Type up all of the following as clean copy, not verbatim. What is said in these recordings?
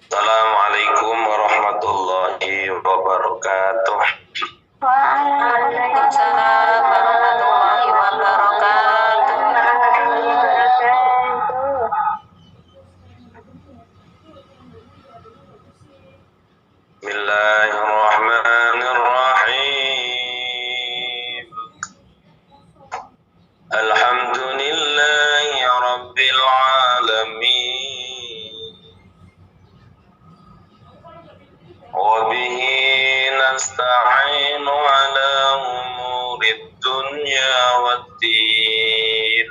Assalamualaikum warahmatullahi wabarakatuh. Waalaikumsalam warahmatullahi wabarakatuh. Bismillahirrahmanirrahim. Alhamdulillahi rabbil alamin. Wa bihi nasta'inu ala umurid dunya waddin.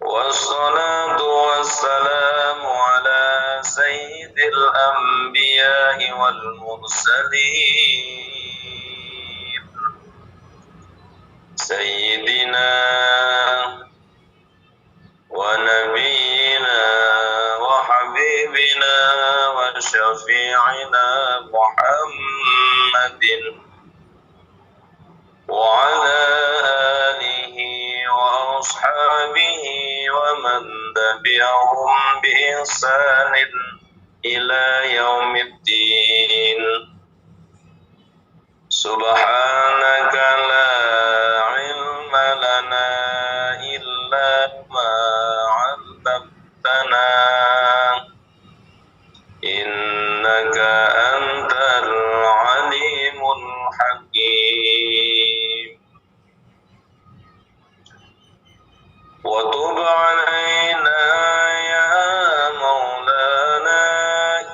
Wassalatu wassalamu ala sayyidil anbiya'i wal mursalin sayyidina wa nabiyyina wa habibina wa syafi'ina Muhammadin wa ala alihi wa ashabihi wa man tabi'ahum bi ihsanin ila yaumiddin. Subhanaka la ilma lana illa ma 'allamtana innaka antal alimul hakim. Wa tub 'alaina ya maulana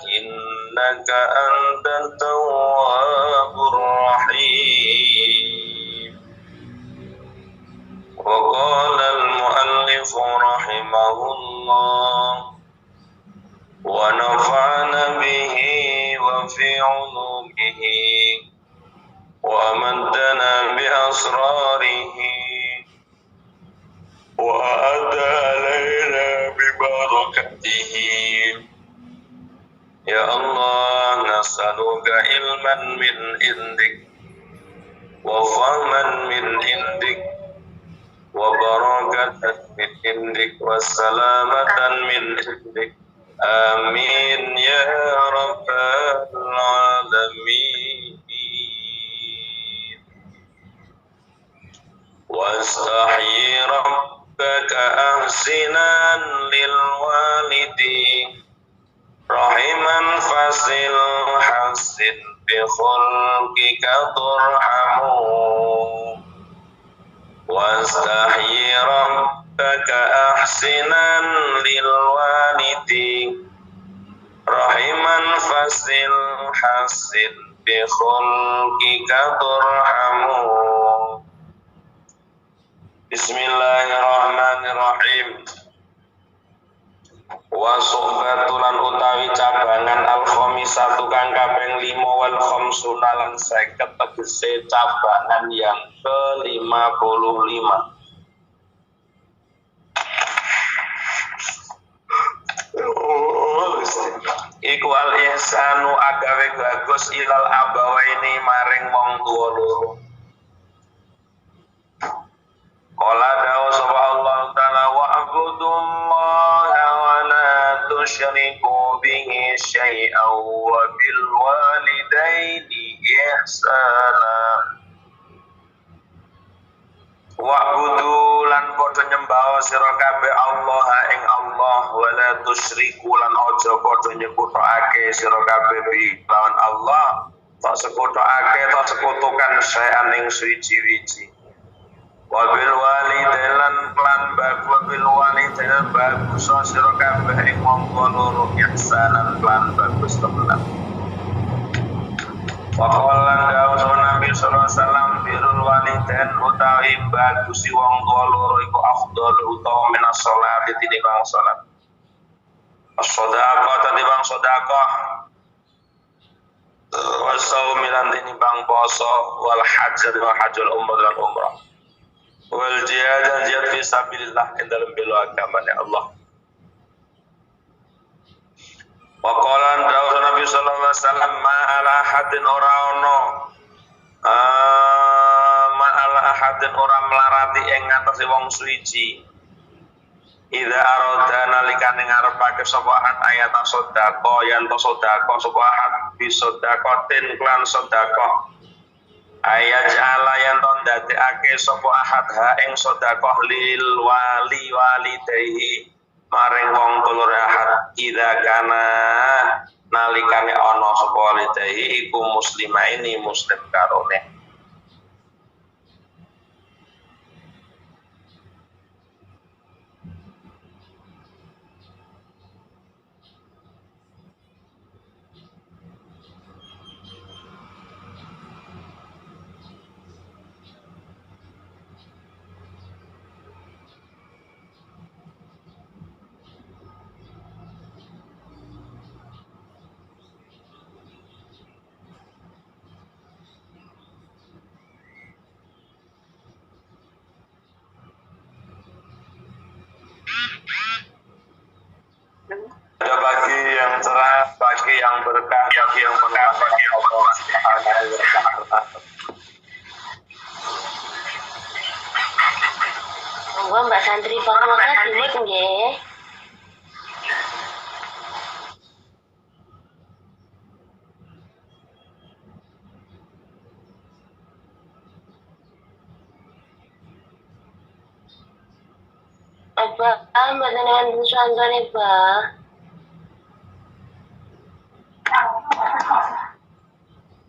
innaka antat tawwabur rahim. Wa qala al-muallif rahimahullah wa nafa'ana bihi wa fi 'ulumihi wa amaddana bi asrarihi wa adda alaina bi barakatihi. Ya Allah, nas'aluka ilman min indik wa fahman min indik wa barakatan min indik wa salamatan min indik. Amin ya rabbal alamin. Wastahyi rabbaka ahsinan lil walidi rahiman fasil hasin bi khulqika turhamu. Wastahyi rabbaka ahsinan lil walidi rahiman fasil hasin bi khulqika turhamu. Bismillahirrahmanirrahim. Wa suhbatulan utawi cabangan al-khamisatu kang kaping 5 wal khamsuna lan 50 tegese cabangan yang ke-55. Iku al ihsanu agawe bagus ilal abawaini maring wong tuwa loro. Qala dawu sapa Allah taala wa abudullaha wa la tusyriku bihi syai'an wa bil walidaini ihsana. Wa abudu lan padha nyembah sira kabeh Allah ing Allah wa la tusyriku lan aja padha nyekutake sira kabeh bi lawan Allah. Tak sekutake tak sekutukan syai'an ing suci-wici. Wabil walidain lan wabil walidain bagus sira kabeh ing monggo loro ihsanan lan bagus temenan. Wa qala Nabi sallallahu alaihi wasallam birrul walidain utawi bagusi wong tuwa loro iku afdal utawa minas sholati tinimbang salat. As-shadaqah tinimbang sedekah. Wa shaumi lan tinimbang poso wal hajj wa hajjul umrah lan umrah. Wal jihad fi sabilillah ing dalem bela agamane Allah. Wa qala Nabi sallallahu alaihi wasallam ma ala hadin ora ono ma ala ahadin ora melarati ing ngatasi wong suci Idza arada nalikane ngarepake sapa ahad ayat sedekah yen to sedekah sapa ahad bisedaqatin lan sedekah ayat ala yen to ndadekake sapa ahad ha ing sedekah lil walidayhi maring wong tulur ahad idza kana nalikane ana sapa walidayhi iku muslimaini muslim karone. Ada pagi yang cerah, pagi yang berkah, pagi yang penuh bagi Allah Subhanahu wa taala. Monggo Mbak Santri Fatmata dimut nggih. Apa mboten wonten swantone, Pak?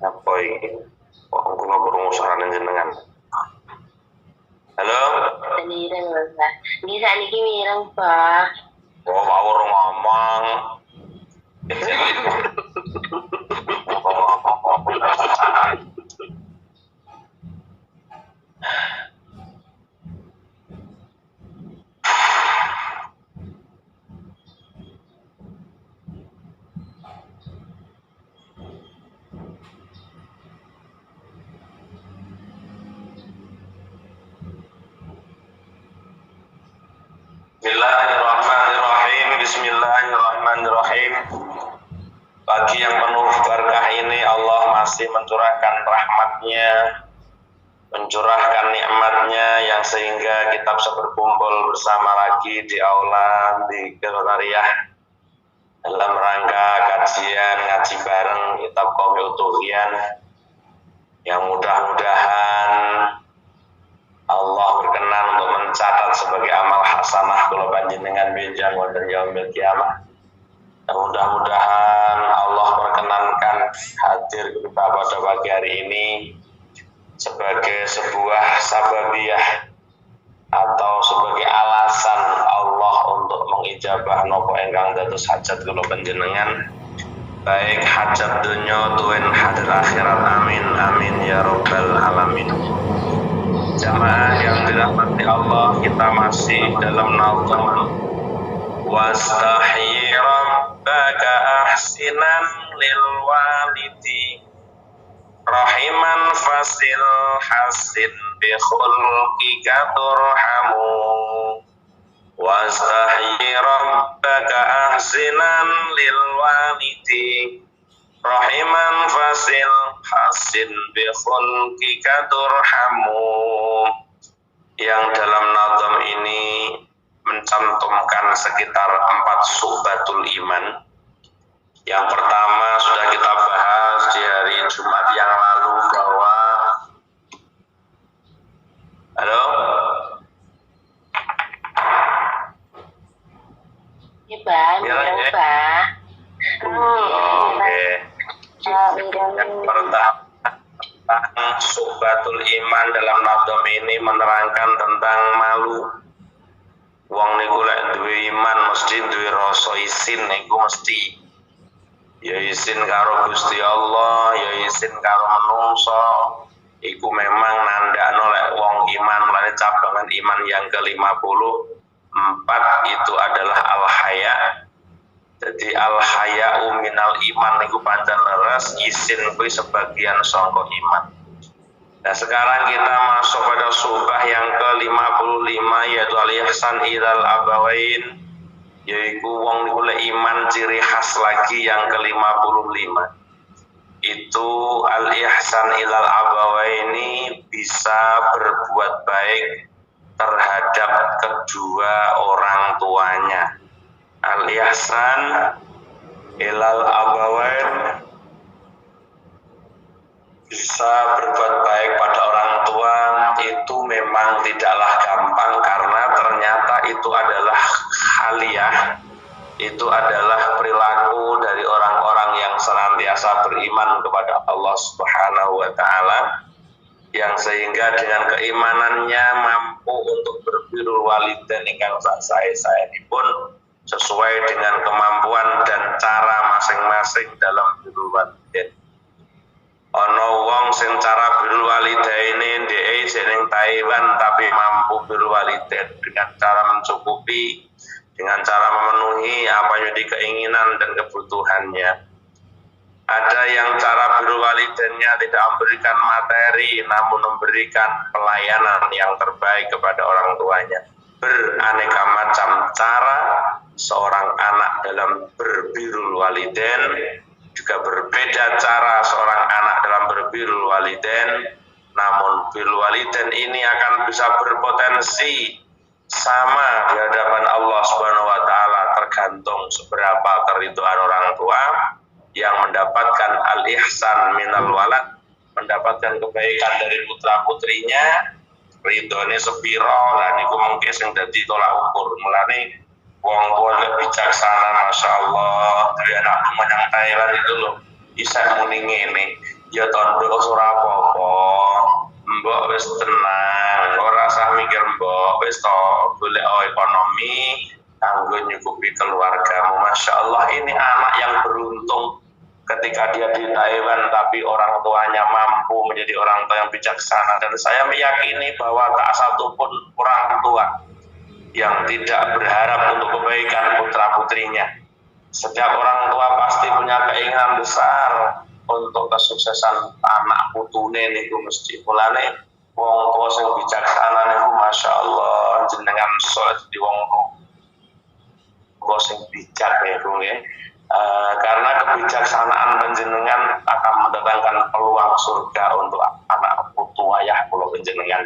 Apa ini? Kok kula krungu sarane jenengan. Halo? Mireng lho, Pak. Nggih sakniki mireng, Pak. Oh, mau ngomong. Bismillahirrahmanirrahim. Pagi yang penuh berkah ini Allah masih mencurahkan rahmatnya, mencurahkan nikmatnya yang sehingga kita bisa berkumpul bersama lagi di aula di Gelariyah dalam rangka kajian ngaji bareng kitab Qaumul Tughyan yang mudah-mudahan Allah berkenan untuk mencatat sebagai amal hasanah kula panjenengan benjang wonten yaumil kiamah. Dan mudah-mudahan Allah berkenankan hadir kita pada pagi hari ini sebagai sebuah sababiyah atau sebagai alasan Allah untuk mengijabah nopo ingkang dados hajat kula panjenengan, baik hajat dunya tuwin hadir akhirat. Amin amin ya rabbal alamin. Jamaah yang dirahmati Allah, kita masih dalam nazam wastahi rabbaka ahsinan lil walidi rahiman fasil hasin bi khulqika turhamu wastahi rabbaka ahsinan lil walidi rahiman fasil hasin bi khulqika turhamu. Yang dalam nazam ini mencantumkan sekitar 4 subatul iman. Yang pertama sudah kita bahas di hari Jumat yang lalu bahwa halo? Ya, Pak. Mireng, Pak. Oke. Yang pertama subatul iman dalam nazam ini menerangkan tentang malu. Wong niku lek duwe iman mesti duwe rasa isin niku mesti. Ya isin karo Gusti Allah, ya isin karo menungso. Iku memang nandakno lek wong iman, mulane cabangan iman yang ke-54 itu adalah al-haya. Jadi al-haya'u minal iman niku pancen leres, isin kuwi sebagian sangka iman. Nah, sekarang kita masuk pada subah yang ke-55 yaitu al-ihsan ilal abawain, yaitu wong niku iman ciri khas lagi yang ke-55. Itu al-ihsan ilal abawaini bisa berbuat baik terhadap kedua orang tuanya. Al-ihsan ilal abawain, bisa berbuat baik pada orang tua itu memang tidaklah gampang, karena ternyata itu adalah haliyah, itu adalah perilaku dari orang-orang yang senantiasa beriman kepada Allah Subhanahu wa Ta'ala, yang sehingga dengan keimanannya mampu untuk berbirrul walidain ingkang saya ini pun sesuai dengan kemampuan dan cara masing-masing dalam birrul walidain. Ono wong sing cara birrul walidain ndek ning Taiwan tapi mampu birrul walidain dengan cara mencukupi, dengan cara memenuhi apa yang menjadi keinginan dan kebutuhannya. Ada yang cara birrul walidainnya tidak memberikan materi, namun memberikan pelayanan yang terbaik kepada orang tuanya. Beraneka macam cara seorang anak dalam berbirrul walidain, juga berbeda cara seorang anak dalam berbirrul walidain. Namun birrul walidain ini akan bisa berpotensi sama di hadapan Allah Subhanahu wa Ta'ala, tergantung seberapa keridhaan orang tua yang mendapatkan al-ihsan minal walad, mendapatkan kebaikan dari putra-putrinya, ridhone sepiro. Lah niku mengke sing dadi tolak ukur. Mulane wong tua bijaksana, masya Allah, dari anak menyang Thailand itu loh, bisa muni ngene, ya tondok ora apa-apa, mbok wis tenang, ora usah mikir mbok, wis to golek ekonomi kanggo nyukupi keluargamu. Masya Allah, ini anak yang beruntung ketika dia di Taiwan tapi orang tuanya mampu menjadi orang tua yang bijaksana. Dan saya meyakini bahwa tak satupun orang tua yang tidak berharap untuk kebaikan putra-putrinya. Setiap orang tua pasti punya keinginan besar untuk kesuksesan anak putune niku mesti. Mulane wong tua sing bijaksana niku masya Allah jenengan sok di wong tua sing bijak niku nggih. Karena kebijaksanaan panjenengan akan mendatangkan peluang surga untuk anak putu wayah kula panjenengan.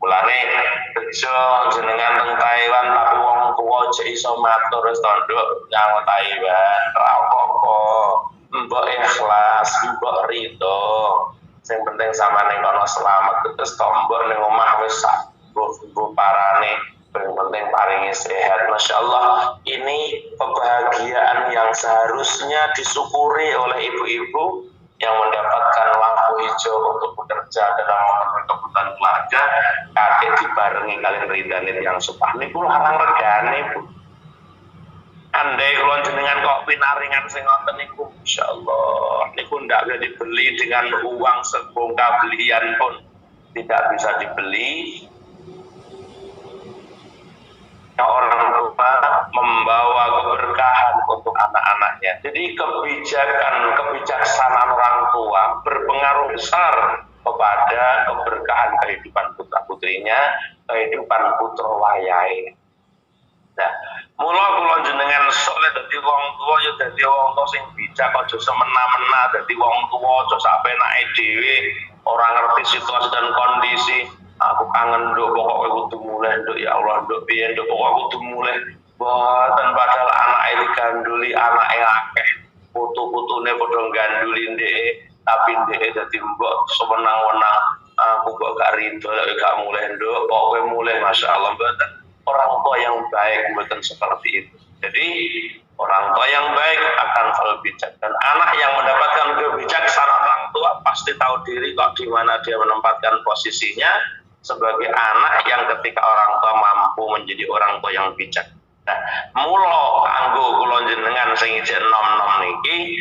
Mulane bejo jenengan teng Taiwan tapi wong tuwa jek iso matur wis tanduk nyang Taiwan ra apa-apa. Mbok ikhlas, mbok ridho. Sing penting sampeyan kono selamat, terus tombok ning omah wis sak mbok parane. Yang penting paling sehat. Masya Allah, ini kebahagiaan yang seharusnya disyukuri oleh ibu-ibu yang mendapatkan lampu hijau untuk bekerja dalam memenuhi kebutuhan keluarga, kakek dibarengi kalian ridhanin yang supah. Ini pun larang regane, Bu. Andai kalau jenengan kok pinaringan sing ngoten niku, Masya Allah, niku ndak bisa dibeli dengan uang sebongkah belian pun tidak bisa dibeli. Orang tua membawa keberkahan untuk anak-anaknya. Jadi kebijaksanaan orang tua berpengaruh besar kepada keberkahan kehidupan putra-putrinya, kehidupan putra wayahe. Nah, mula kula jenengan sok lek dadi wong tua ya dadi wong tua sing bijak, aja semena-mena dadi wong tua aja sak penake dhewe, ora ngerti situasi dan kondisi. Aku kangen nduk, pokoknya kudu mulai nduk, ya Allah nduk piye nduk, pokoknya kudu mulai. Boten padahal anake diganduli, anake akeh, putu-putune padha ganduli ndeke, tapi ndeke dadi mbok sewenang-wenang. Aku kok gak rido lek gak mulai nduk, pokoknya mulai. Masya Allah, mboten. Orang tua yang baik mboten seperti itu. Jadi orang tua yang baik akan selalu bijak, dan anak yang mendapatkan kebijaksanaan orang tua pasti tahu diri kok di mana dia menempatkan posisinya sebagai anak yang ketika orang tua mampu menjadi orang tua yang bijak. Nah, mula kanggo kula jenengan sing ijek nom-nom niki,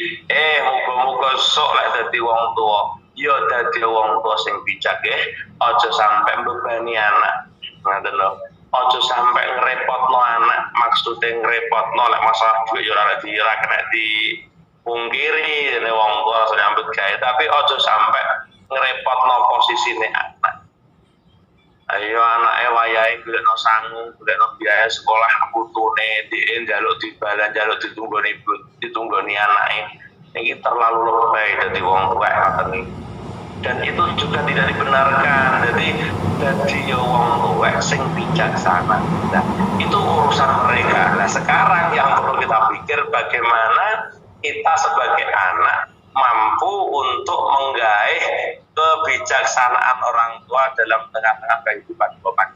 muga-muga sok lek dadi wong tua, ya dadi wong tua sing bijak nggih, aja sampai mbebani anak. Ngoten lho. Aja sampai ngrepotno anak, maksude ngrepotno lek masalah duit yo ora kena dipungkiri dene wong tua nyambut gawe, tapi aja sampai ngrepotno posisine anak. Ayo anake wayahe golekno sangu, golekno biaya sekolah putune, dhek njaluk dibalan, njaluk ditunggoni anake. Iki terlalu lebay dadi wong tuwek ngoten iki. dan itu juga tidak dibenarkan. Jadi wong tuwek sing bijaksana. Nah, itu urusan mereka. Nah, sekarang yang perlu kita pikir bagaimana kita sebagai anak mampu untuk menggaih kebijaksanaan orang tua dalam tengah-tengah kehidupan bapak.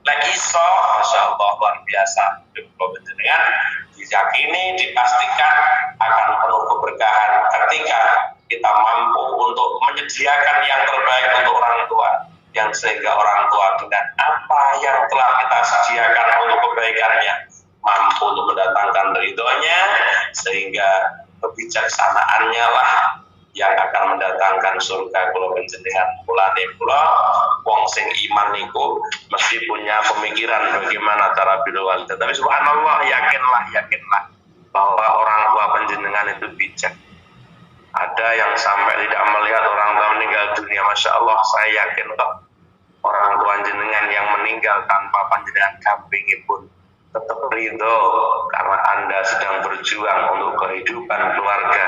Lagi iso, masya Allah luar biasa. Dengan diyakini, dipastikan akan penuh keberkahan ketika kita mampu untuk menyediakan yang terbaik untuk orang tua, yang sehingga orang tua dengan apa yang telah kita sediakan untuk kebaikannya mampu untuk mendatangkan ridhonya, sehingga kebijaksanaannya lah yang akan mendatangkan surga. Kalau penjenengan mulane kula wong sing iman niku mesti punya pemikiran bagaimana cara bilwal. Tapi subhanallah, yakinlah bahwa orang tua penjenengan itu bijak. Ada yang sampai tidak melihat orang tua meninggal dunia, masya Allah, saya yakin kok orang tua jenengan yang meninggal tanpa panjenengan dampingipun tetap ridho karena Anda sedang berjuang untuk kehidupan keluarga,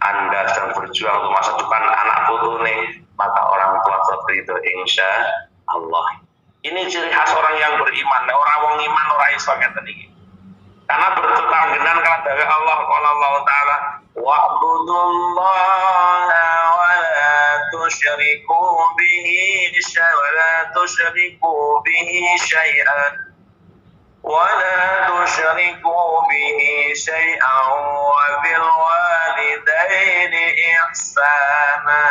Anda sedang berjuang untuk masa depan anak putune, maka orang tua tetap ridho insya Allah. Ini ciri khas orang yang beriman. Orang wong iman ora iso ngeten iki. Karena bertetanggenan kalau dari Allah Taala wa'budullaha wa la tusyriku bihi syai'an ولا تشركوا به شيئا وبالوالدين إحسانا.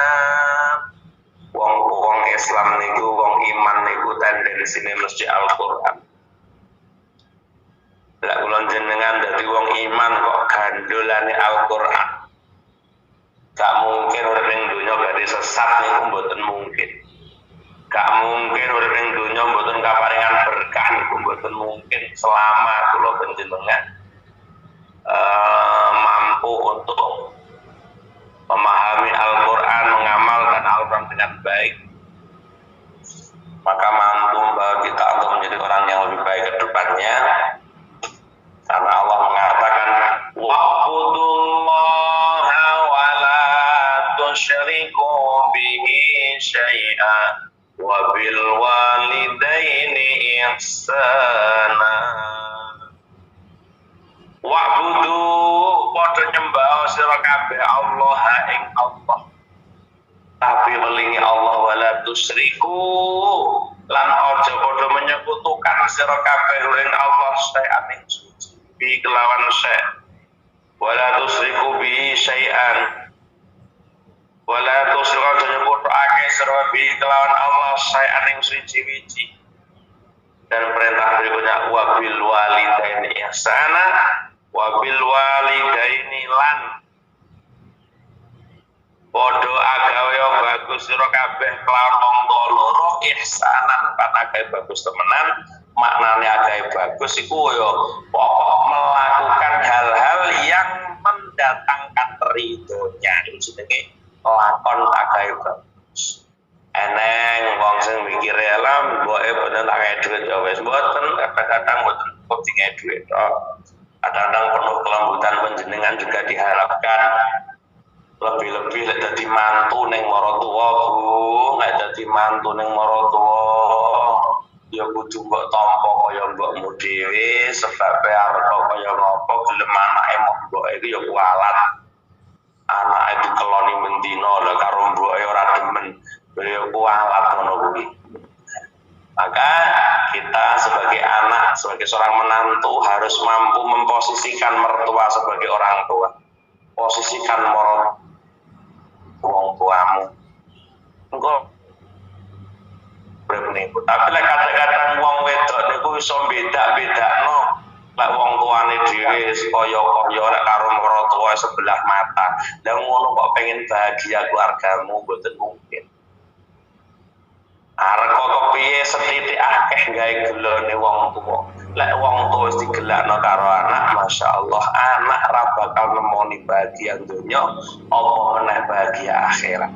Wong Islam niku, wong iman niku tendensine mesti Al-Qur'an. Lah kula jenengan dadi wong iman kok gandolane Al-Qur'an. Gak mungkin urip ning donya gak sesat niku mboten mungkin. Gak mungkin urip ning donya mboten kaparingan berkah niku mboten mungkin selama kula panjenengan mampu untuk memahami Al-Qur'an, mengamalkan Al-Qur'an dengan baik, maka mampu membawa kita untuk menjadi orang yang lebih baik ke depannya. Karena Allah mengatakan wa'budullaha wa la tusyriku bihi syai'an wa bil walidaini ihsana. Wa'budu padha nyembah sira kabeh Allah ing Allah, tapi welingi Allah wala tusyriku lan aja padha menyekutukan sira kabeh ing Allah saean ing suci bi kelawan syai. Wala tusyriku bi syai'an wala tusyriku nyekutukake sira bi kelawan Allah saean ing suci-suci. Dan perintah berikutnya wabil walidaini ihsana, wabil walidaini lan podo agawe bagus sira kabeh kelawan wong tuwa loro ihsanan kan agawe bagus temenan. Maknane agawe bagus iku ya pokok melakukan hal-hal yang mendatangkan ridhonya, itu jenenge lakon agawe bagus. Eneng wong sing mikir alam mboke boten tak kaya dhuwit ya wis mboten, kadang-kadang mboten cukup dikaya dhuwit tok. Kadang-kadang penuh kelembutan panjenengan juga diharapkan. Lebih-lebih lek dadi mantu ning maratuwa Bu, lek dadi mantu ning maratuwa ya kudu mbok tampa kaya mbokmu dhewe, sebab arep kaya ngopo gelem anake mboke iku ya kualat. Anake dikeloni mendina lho karo mboke ora demen. Beliau kualat ngono kuwi. Maka kita sebagai anak, sebagai seorang menantu harus mampu memposisikan mertua sebagai orang tua. Posisikan wong tuamu. Engko niku. Tapi lek kadang-kadang wong wedok niku iso beda-bedakno. Lek wong tuane dhewe kaya-kaya lek karo mertua sebelah mata. Lah ngono kok pengen bahagia keluargamu mboten mungkin. Arek kok kepiye sethithik akeh gawe gelone wong tuwa. Lek wong tuwa wis digelakno karo anak, masyaallah anak ra bakal nemoni bahagia donya apa meneh bahagia akhirat.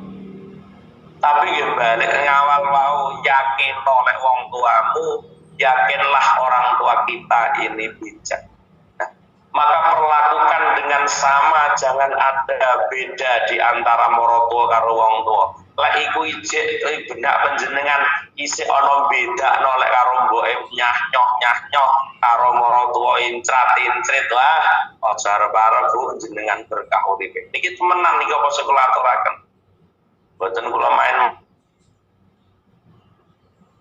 Tapi ya balik ngawal wau yakin lek wong tuamu, yakinlah orang tua kita ini bijak. Nah, maka perlakukan dengan sama, jangan ada beda di antara maratua karo wong tua. Lek iku ijek benak panjenengan isih ana bedakno lek karo mboke nyah-nyoh karo maratua incrat-incrit lah. Aja arep-arep Bu jenengan berkah uripe. Niki temenan niki apa sing kula aturaken. Mboten kula main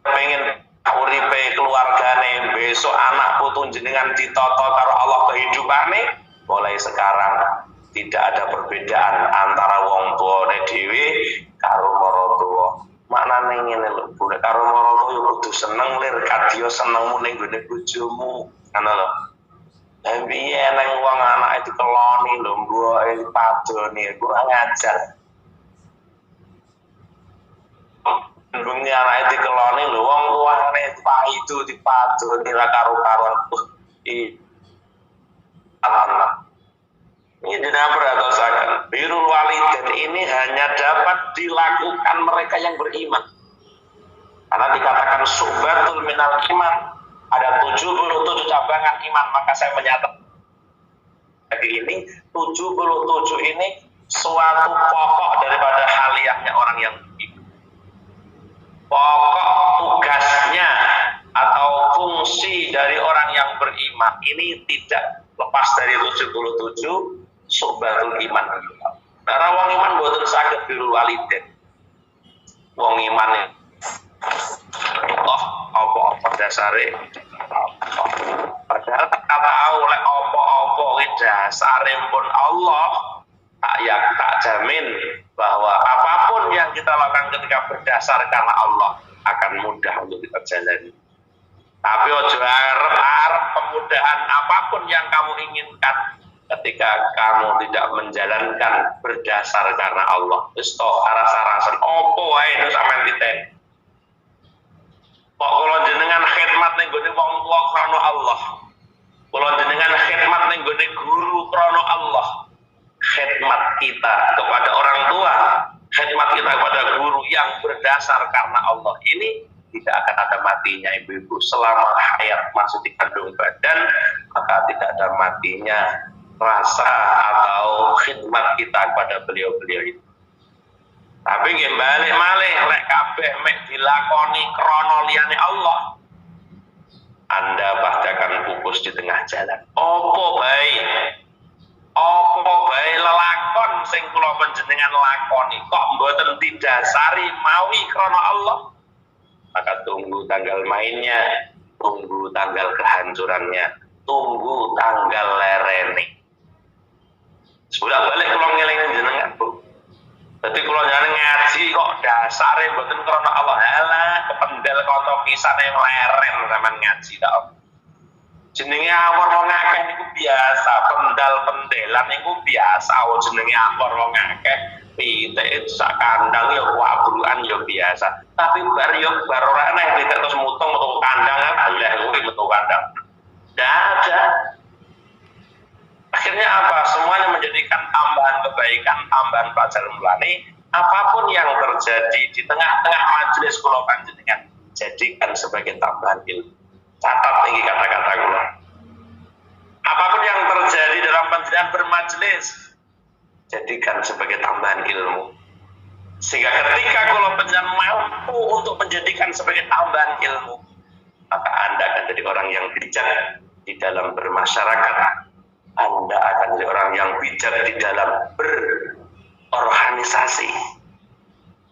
pengen uripe keluargane besok anak putu jenengan ditata karo Allah kehidupane. Mulai sekarang tidak ada perbedaan antara wong tuane dhewe karo maratuwa. Maknane ngene lho, Bu, karo maratuwa yo kudu seneng lir kadya senengmu ning gone bojomu, ngono lho. Lah piye nang wong anake dikeloni lho, mboke dipadoni kurang ajar. Bengi anake dikeloni lho, wong tuane itu dipadoni ra karo-karuan. Allah. Ini tidak beratosakan. Birrul walidain ini hanya dapat dilakukan mereka yang beriman. Karena dikatakan subatul minal iman. Ada 77 cabangan iman. Maka saya menyatakan ini 77 ini suatu pokok daripada haliyahnya orang yang beriman. Pokok tugasnya atau fungsi dari orang yang beriman ini tidak lepas dari 77 subatul iman. Nah, wong iman boten saged birrul walidain. Wong iman apa dasare? Padahal tak tahu lek apa-apa kuwi dasare pun Allah. Tak jamin bahwa apapun yang kita lakukan ketika berdasar karena Allah akan mudah untuk kita jalani. Tapi ojo arep kemudahan apapun yang kamu inginkan ketika kamu tidak menjalankan berdasar karena Allah. Wis to aras-arasan opo wae nek sampean diten. Kok kula jenengan khidmat ning gone wong tuwa krana Allah. Kula jenengan khidmat ning gone guru krana Allah. Khidmat kita kepada orang tua, khidmat kita kepada guru yang berdasar karena Allah ini tidak akan ada matinya ibu-ibu selama hayat masih dikandung badan, maka tidak ada matinya rasa atau khidmat kita kepada beliau-beliau itu. Tapi nggih balik malih lek kabeh mek dilakoni krana liyane Allah, Anda pasti akan pupus di tengah jalan. Opo bae lelakon sing kula panjenengan lakoni kok mboten didasari mawi krana Allah. Maka tunggu tanggal mainnya, tunggu tanggal kehancurannya, tunggu tanggal lerene. Sudah balik kula ngeling jenengan, Bu. Dadi kula jenengan ngaji kok dasare mboten krana Allah. Halah, kependel kanca pisane leren sampean ngaji ta. Jenenge awor wong akeh niku biasa, pendal-pendelan niku biasa, jenenge awor wong akeh. Pitik sak kandang ya wabrukan ya biasa. Tapi bar ora nek pitik terus mutung metu kandang lah kuwi metu kandang. Ndak ada. Akhirnya apa? Semuanya menjadikan tambahan kebaikan, tambahan pelajaran mulane. Apapun yang terjadi di tengah-tengah majelis kula panjenengan, jadikan sebagai tambahan ilmu. Catat ini kata-kata kula. Apapun yang terjadi dalam panjenengan bermajelis, jadikan sebagai tambahan ilmu. Sehingga ketika kalau panjenengan mampu untuk menjadikan sebagai tambahan ilmu, maka Anda akan jadi orang yang bijak di dalam bermasyarakat. Anda akan jadi orang yang bijak di dalam berorganisasi.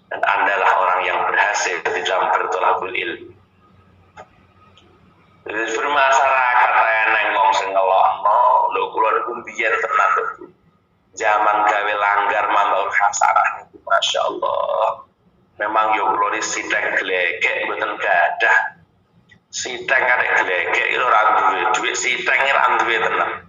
Dan Anda lah orang yang berhasil di dalam bertolakul ilmu. Bermasyarakat eneng wong sing ngelokno lho kula niku biyen tenan lho. Zaman gawe langgar mantul hasanah niku masyaallah. Memang yo kula iki sitek glegek mboten gadah. Sitek arek glegek iki ora duwe duit sitek ora duwe tenan.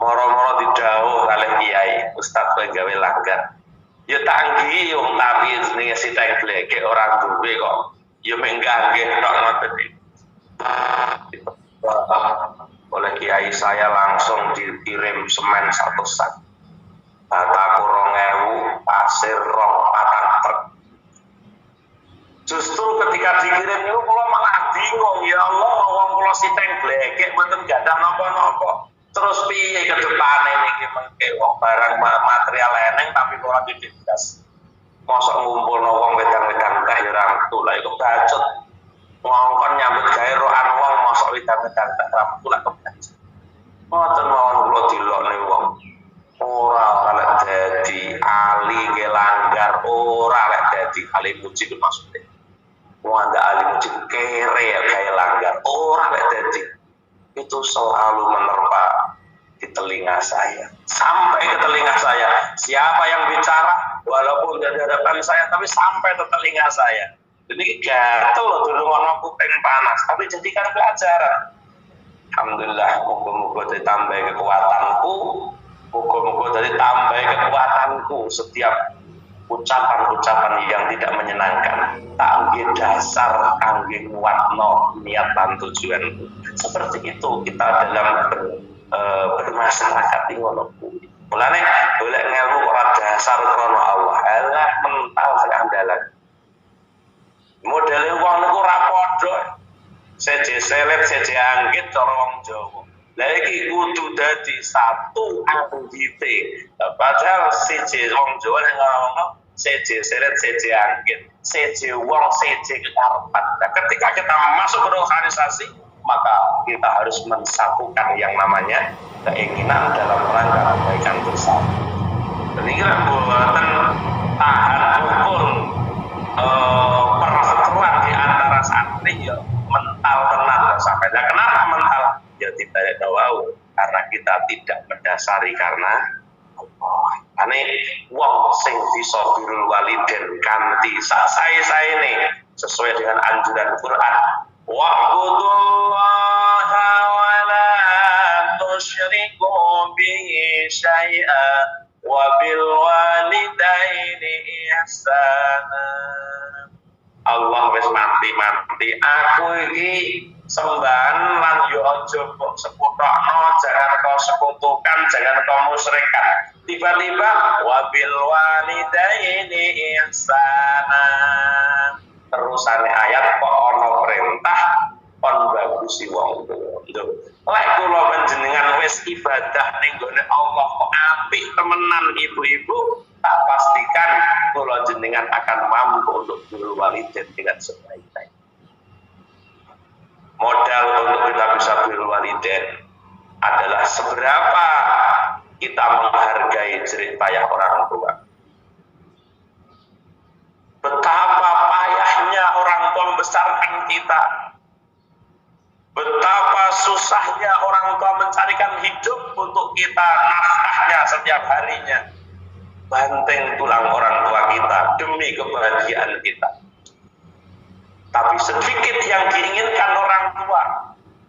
Moro-moro didhawuh kalih kiai ustaz kowe gawe langgar. Ya tanggi yo tapi jenenge sitek glegek ora duwe kok. Yo mek nggih tok ngoten iki. Oleh kiai saya langsung dikirim semen 1 sak, bata 2.000, pasir 2 patang truk. Justru ketika dikirim itu kula malah bingung, ya Allah wong kula siteng glegek mboten gadah napa-napa. Terus piye ke depan ini mengke wong barang material eneng tapi ora dididas. Mosok ngumpulno wong wedang-wedang teh ya ora metu. Lah iku bacut. Ngongkon nyambut gawe rohan wong mosok wedang-wedang teh ora metu lah kebacut. Ngoten mawon kula dilokne wong. Ora lek dadi ali ge langgar, ora lek dadi ali muji maksudnya. Wong anda ali muji kere ya gawe langgar, ora lek dadi. Itu selalu menerpa di telinga saya, sampai ke telinga saya. Siapa yang bicara, walaupun dari hadapan saya, tapi sampai ke telinga saya. Jadi gatel loh, dulu aku pengen panas, tapi jadikan pelajaran. Alhamdulillah, moga-moga ditambah kekuatanku, moga-moga ditambah kekuatanku setiap ucapan-ucapan yang tidak menyenangkan. Tak dasar kangge nguatno niat lan tujuanku. Seperti itu kita dalam bermasyarakat ing ngono kuwi. Mulane golek ngelmu ora dasar krana Allah, alah mental sing andalan. Modele wong niku ora padha. Seje selet, seje anggit cara wong Jawa. Lah iki kudu dadi satu anggite. Padahal seje wong Jawa nek ngomong seje selet, seje anggit, seje wong, seje kekarepan. Nah, ketika kita masuk ke organisasi, maka kita harus mensatukan yang namanya keinginan dalam rangka kebaikan bersama. Dan ini kan buatan tahan ukur perseteruan di antara santri ya mental tenang sampai. Nah, kenapa mental? Ya tidak tahu karena kita tidak mendasari karena Allah. Ane wong sing bisa birrul walidain kanthi saya ini sesuai dengan anjuran Quran. Wa'budullaha wa la tusyriku bihi syai'an wa bil walidaini ihsana. Allah wis mati aku iki sembahan lan yo aja kok sekutokno, jangan kau sekutukan, jangan kau musyrikan. Tiba-tiba wabil walidaini ihsana. Terusane ayat kok ana perintah kon bagusi wong tuwa. Lek kula panjenengan wis ibadah ning gone Allah kok apik temenan ibu-ibu, tak pastikan kula jenengan akan mampu untuk birrul walidain dengan sebaik-baik. Modal untuk kita bisa birrul walidain adalah seberapa kita menghargai jerih payah orang tua. Betapa payahnya orang tua membesarkan kita. Betapa susahnya orang tua mencarikan hidup untuk kita nafkahnya setiap harinya. Banteng tulang orang tua kita demi kebahagiaan kita. Tapi sedikit yang diinginkan orang tua.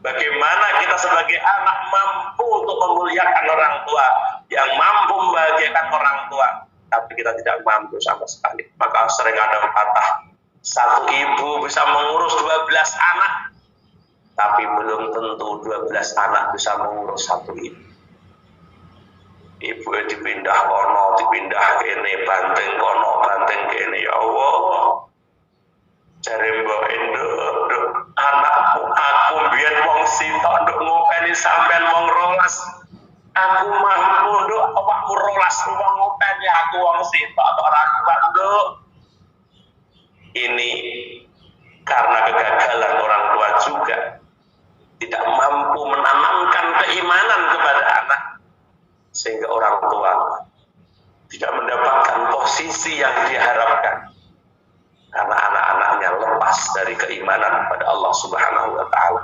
Bagaimana kita sebagai anak mampu untuk memuliakan orang tua, yang mampu membahagiakan orang tua, tapi kita tidak mampu sama sekali. Maka sering ada pepatah, satu ibu bisa mengurus 12 anak, tapi belum tentu 12 anak bisa mengurus satu ibu. Ibu dipindah kono, dipindah kene, banteng kono, banteng kene. Ya Allah, cari mbok induk anakmu, aku biar wong sito nduk ngopeni sampean wong rolas. Aku mampu nduk awakmu rolas wong ngopeni aku wong sito ora kuat nduk. Ini karena kegagalan orang tua juga tidak mampu menanamkan keimanan kepada anak, sehingga orang tua tidak mendapatkan posisi yang diharapkan karena anak-anaknya lepas dari keimanan pada Allah Subhanahu wa Ta'ala.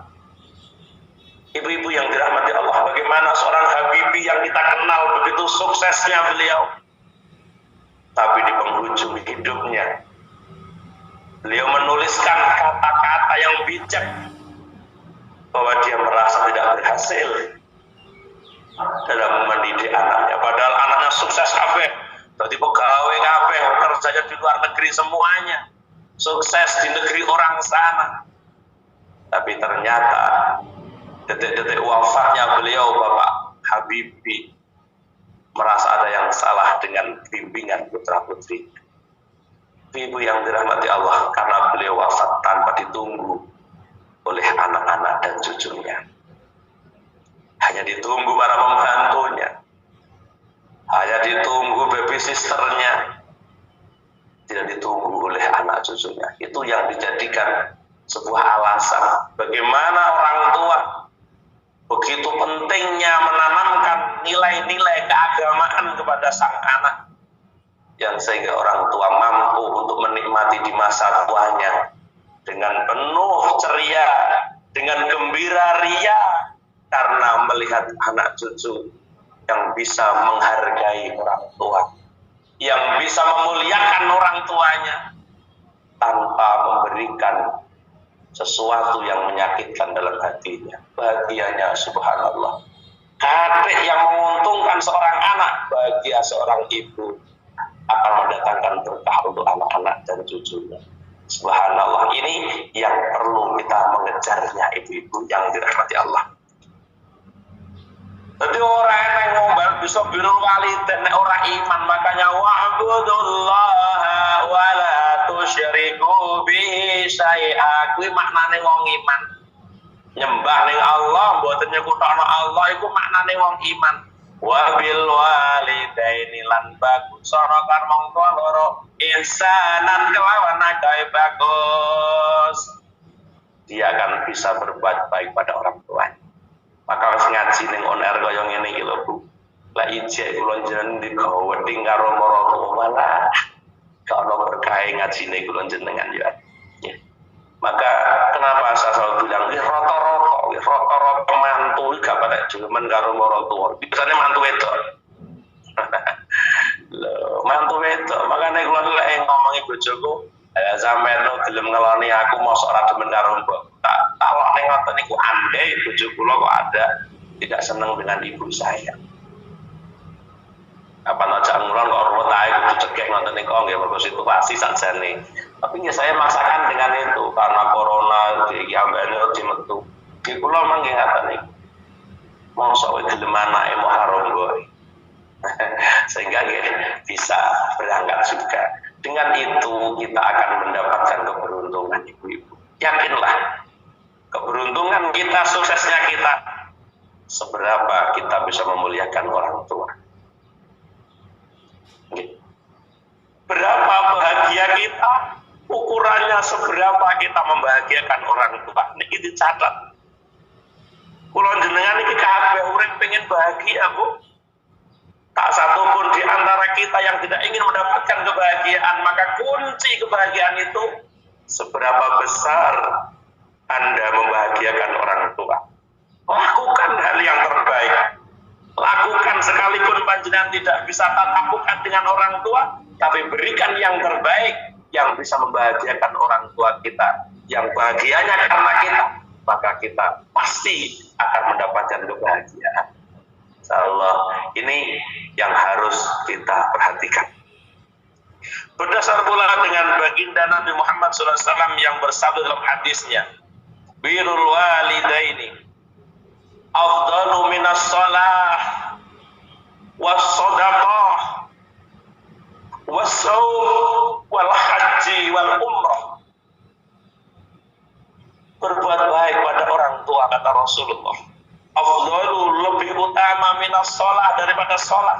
Ibu-ibu yang dirahmati Allah, bagaimana seorang Habibie yang kita kenal begitu suksesnya beliau, tapi di penghujung hidupnya beliau menuliskan kata-kata yang bijak bahwa dia merasa tidak berhasil dalam mendidik anaknya, padahal anaknya sukses kabeh, jadi pegawai kabeh, kerjanya di luar negeri semuanya, sukses di negeri orang sana. Tapi ternyata detik-detik wafatnya beliau, Bapak Habibie, merasa ada yang salah dengan bimbingan putra-putri. Ibu yang dirahmati Allah, karena beliau wafat tanpa ditunggu oleh anak-anak dan cucunya. hanya ditunggu para pembantunya, hanya ditunggu baby sisternya, tidak ditunggu oleh anak cucunya. Itu yang dijadikan sebuah alasan bagaimana orang tua begitu pentingnya menanamkan nilai-nilai keagamaan kepada sang anak, yang sehingga orang tua mampu untuk menikmati di masa tuanya dengan penuh ceria, dengan gembira ria, karena melihat anak cucu yang bisa menghargai orang tua, yang bisa memuliakan orang tuanya tanpa memberikan sesuatu yang menyakitkan dalam hatinya. Bahagianya subhanallah. Kakek yang menguntungkan seorang anak, bahagia seorang ibu, akan mendatangkan berkah untuk anak-anak dan cucunya. Subhanallah, ini yang perlu kita mengejarnya, ibu-ibu yang dirahmati Allah. Jadi orang yang ngomong bisa birul walidain nek ora iman, makanya wa'budullaha wa la tusyriku bihi syai'a. Kuwi maknane wong iman. Nyembah ning Allah, mboten nyekutokno Allah, iku maknane wong iman. Wa bil walidaini lan bagus ana karo wong tuwa loro ihsanan kelawan agawe bagus. Dia akan bisa berbuat baik pada orang tuanya. Maka wis ngaji ning oner kaya ngene iki lho Bu. Lah ijek kula jenengan digawe wedi karo marang malah gak ono berkah ngajine kula jenengan ya. Maka kenapa saya selalu bilang rata-rata mantu gak pada cuman karo marang tuwa. Biasane mantu wedok. Lho, mantu wedok makane kula lek ngomongi bojoku, sampeyan gelem ngeloni aku mosok ora demen karo mbok. Kalau ning ngoten niku andai bojo kula kok ada tidak senang dengan ibu saya. Apa aja ngulon kok ruwet ae kudu cegek ngoten niku nggih mergo situasi sakjane. Tapi ya saya maksakan dengan itu karena corona iki ambene dimetu. Iki kula mangke ngaten niku. Mosok gelem anake mau haram boy. Sehingga bisa berangkat juga. Dengan itu kita akan mendapatkan keberuntungan ibu-ibu. Yakinlah. Keberuntungan kita, suksesnya kita, seberapa kita bisa memuliakan orang tua. Berapa bahagia kita, ukurannya seberapa kita membahagiakan orang tua. Ini dicatat. Kulon jenengan ini kabeh urip pengen bahagia, Bu. Tak satu pun di antara kita yang tidak ingin mendapatkan kebahagiaan. Maka kunci kebahagiaan itu seberapa besar Anda membahagiakan orang tua. Lakukan hal yang terbaik. Lakukan sekalipun panjenengan tidak bisa tatap muka dengan orang tua, tapi berikan yang terbaik yang bisa membahagiakan orang tua kita. Yang bahagianya karena kita, maka kita pasti akan mendapatkan kebahagiaan. Insyaallah, ini yang harus kita perhatikan. Berdasar pula dengan baginda Nabi Muhammad SAW yang bersabda dalam hadisnya, birrul walidaini afdalu minas shalah was shadaqah was shaum wal haji wal umrah. Berbuat baik pada orang tua, kata Rasulullah, afdalu lebih utama minas shalah daripada shalat,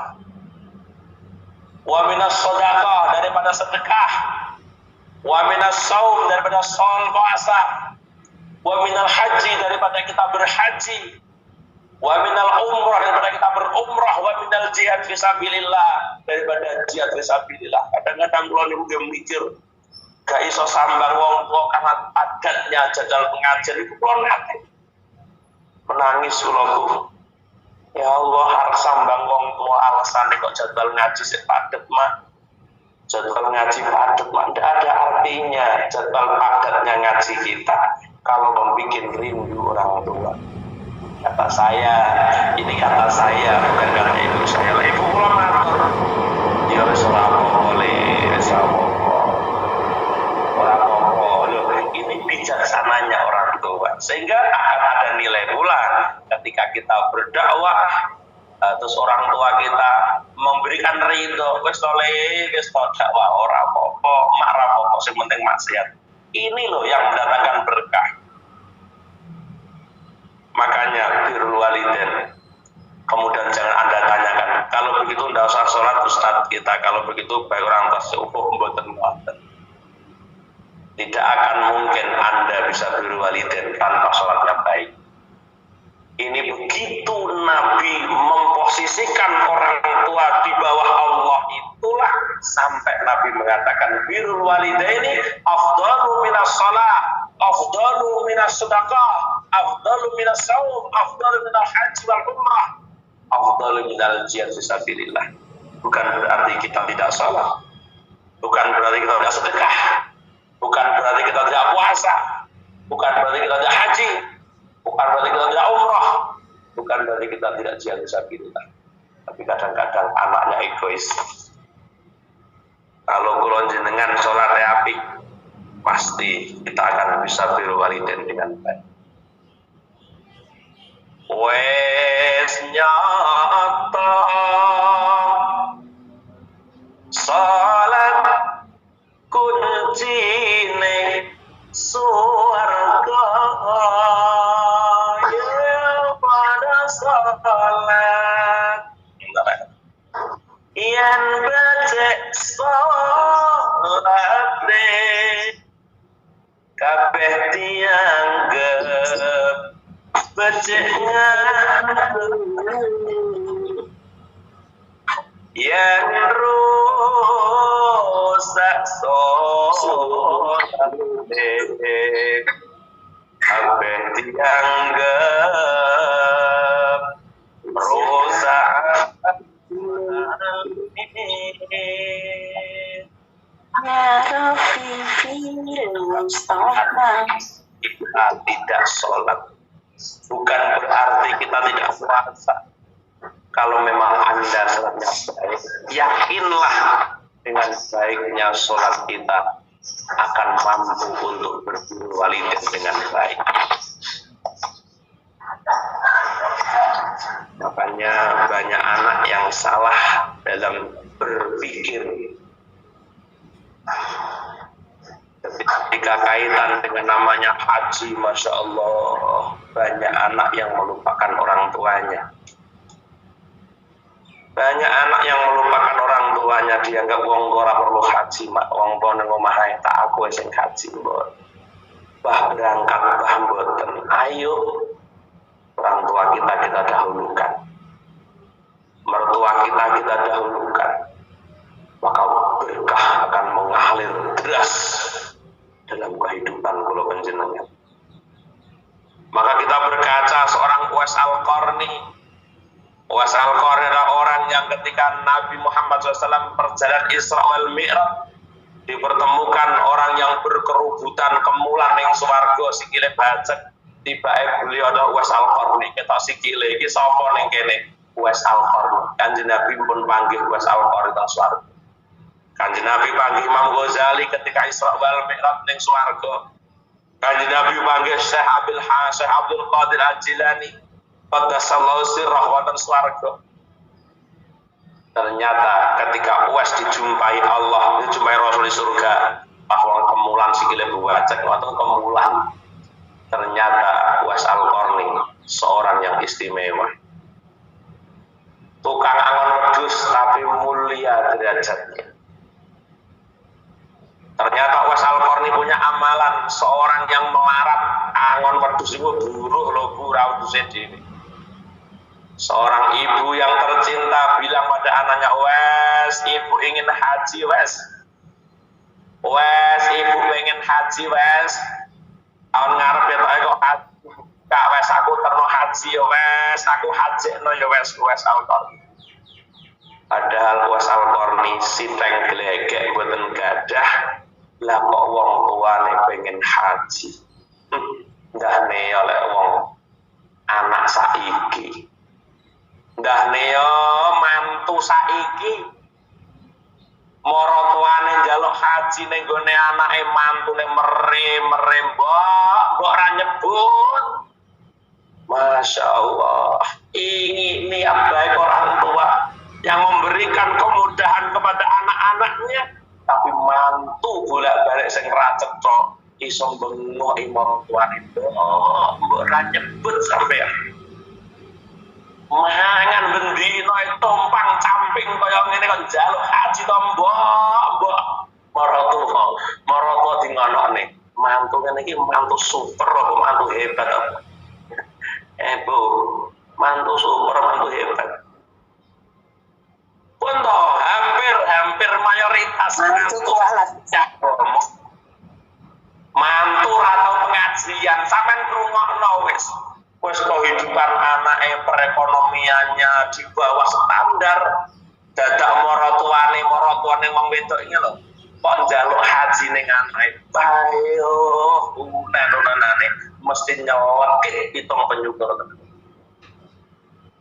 wa minas shadaqah daripada sedekah, wa minas shaum daripada shaul puasa, wa minal haji daripada kita berhaji, wa minal umrah daripada kita berumrah, wa minal jihad fisabilillah daripada jihad fisabilillah. Kadang-kadang kula niku mikir gak iso sambang wong tua karena adatnya jadwal pengajian itu kula nate menangis kula Bu. Ya Allah, harus sambang wong tua alasane kok jadwal ngaji sik padet mah. Jadwal ngaji padet mah ndak ada artinya jadwal padatnya ngaji kita kalau membuat rindu orang tua. Kata saya, ini kata saya, bukan kata ibu saya. Ibu kula matur, ya wis ora apa-apa, wis ora apa-apa. Ini bijaksananya orang tua, sehingga akan ada nilai pula ketika kita berdakwah, terus orang tua kita memberikan ridho, wis tole, wis dakwah ora apa-apa, mak ora apa-apa, sing penting maksiat. Ini loh yang mendatangkan berkah. Makanya birrul walidain Kemudian jangan Anda tanyakan, kalau begitu tidak usah sholat Ustadz kita, kalau begitu baik orang tasawuf mboten ngoten. Tidak akan mungkin Anda bisa birrul walidain tanpa sholatnya baik. Ini begitu Nabi memposisikan orang tua di bawah Allah, itulah sampai Nabi mengatakan birrul walidaini afdalu minas shalah, afdalu minas sedekah, afdalu minas shaum, afdalu minal haji wal umrah, afdalu minal jihad fisabilillah. Bukan berarti kita tidak salat, bukan berarti kita tidak sedekah, bukan berarti kita tidak puasa, bukan berarti kita tidak haji, bukan berarti kita tidak umrah, bukan berarti kita tidak jihad fisabilillah. Tapi kadang-kadang anaknya egois. Kalau kula jenengan salat apik, pasti kita akan bisa birrul walidain dengan baik. Wes nyata salat kuncine surga, ya pada salat yen becek salat kabeh dianggep beceknya, yen rusak salat kabeh dianggep rusak. Kita tidak sholat bukan berarti kita tidak puasa. Kalau memang Anda sholatnya baik, yakinlah dengan baiknya sholat kita akan mampu untuk berbirrul walidain dengan baik. Makanya banyak anak yang salah dalam berpikir ketika kaitan dengan namanya haji. Masya Allah, banyak anak yang melupakan orang tuanya. Banyak anak yang melupakan orang tuanya, dianggap wong ora perlu haji, mak wong tuwa ning omah ae tak aku sing haji mbok. Bah berangkat bah mboten. Ayo orang tua kita dahulukan, mertua kita dahulukan, maka berkah akan mengalir deras dalam kehidupan kula panjenengan. Maka kita berkaca seorang Uwais Al-Qarni. Uwais Al-Qarni adalah orang yang ketika Nabi Muhammad SAW perjalanan Isra wal Mi'raj dipertemukan orang yang berkerubutan kemulan ning swarga sikile bacek. Tiba-tiba beliau ada Uwais Al-Qarni, kita sikile iki sapa ning kene? Uwais Al-Qarni. Kanjeng Nabi pun panggih Uwais Al-Qarni teng swarga. Kanjeng Nabi panggih Imam Ghazali ketika Isra wal Mi'raj ning swarga. Kanjeng Nabi panggih Syekh Abdul Qadir Al-Jilani qaddasallahu sirrah wonten swarga. Ternyata ketika Uwais dijumpai Allah, dijumpai Rasul di surga, bahwa kemulan sikile buacek wonten kemulan. Ternyata Uwais Al-Qarni seorang yang istimewa. Tukang angon wedhus tapi mulia derajatnya. Ternyata Uwais Al-Qarni punya amalan seorang yang melarat angon wedhus itu buruh lho bu wedhuse dhewe. Seorang ibu yang tercinta bilang pada anaknya, "Wes, ibu ingin haji, Wes. Wes, ibu pengen haji, Wes. Tahun ngarep ya kok haji. Kak, Wes aku terno haji ya, Wes. Aku hajekno ya, Wes." Uwais Al-Qarni. Padahal Uwais Al-Qarni siteng glegek boten gadah. Lah kok wong tuane pengen haji. Ndahne oleh wong anak saiki. Ndahne yo mantu saiki. Moro tuane njaluk haji ning gone anake mantune mere mbok ra nyebut. Masya Allah, ini niat baik orang tua yang memberikan kemudahan kepada anak-anaknya, tapi mantu bolak-balik sing ra cetha iso bengok imam tuane mbok ra nyebut sampean. mangan bendino tompang camping kaya ngene kok njaluk haji to mbok maroto di ngonone mantu ngene iki mantu super apa mantu hebat apa Bu mantu super mantu hebat pun toh hampir mayoritas mantu atau pengajian sampean krungokno wis kehidupan anake perekonomiannya di bawah standar dadak maratuane wong wedok iki lho kok njaluk haji ning anake bae unenane mesti nyelekit pitung penyukur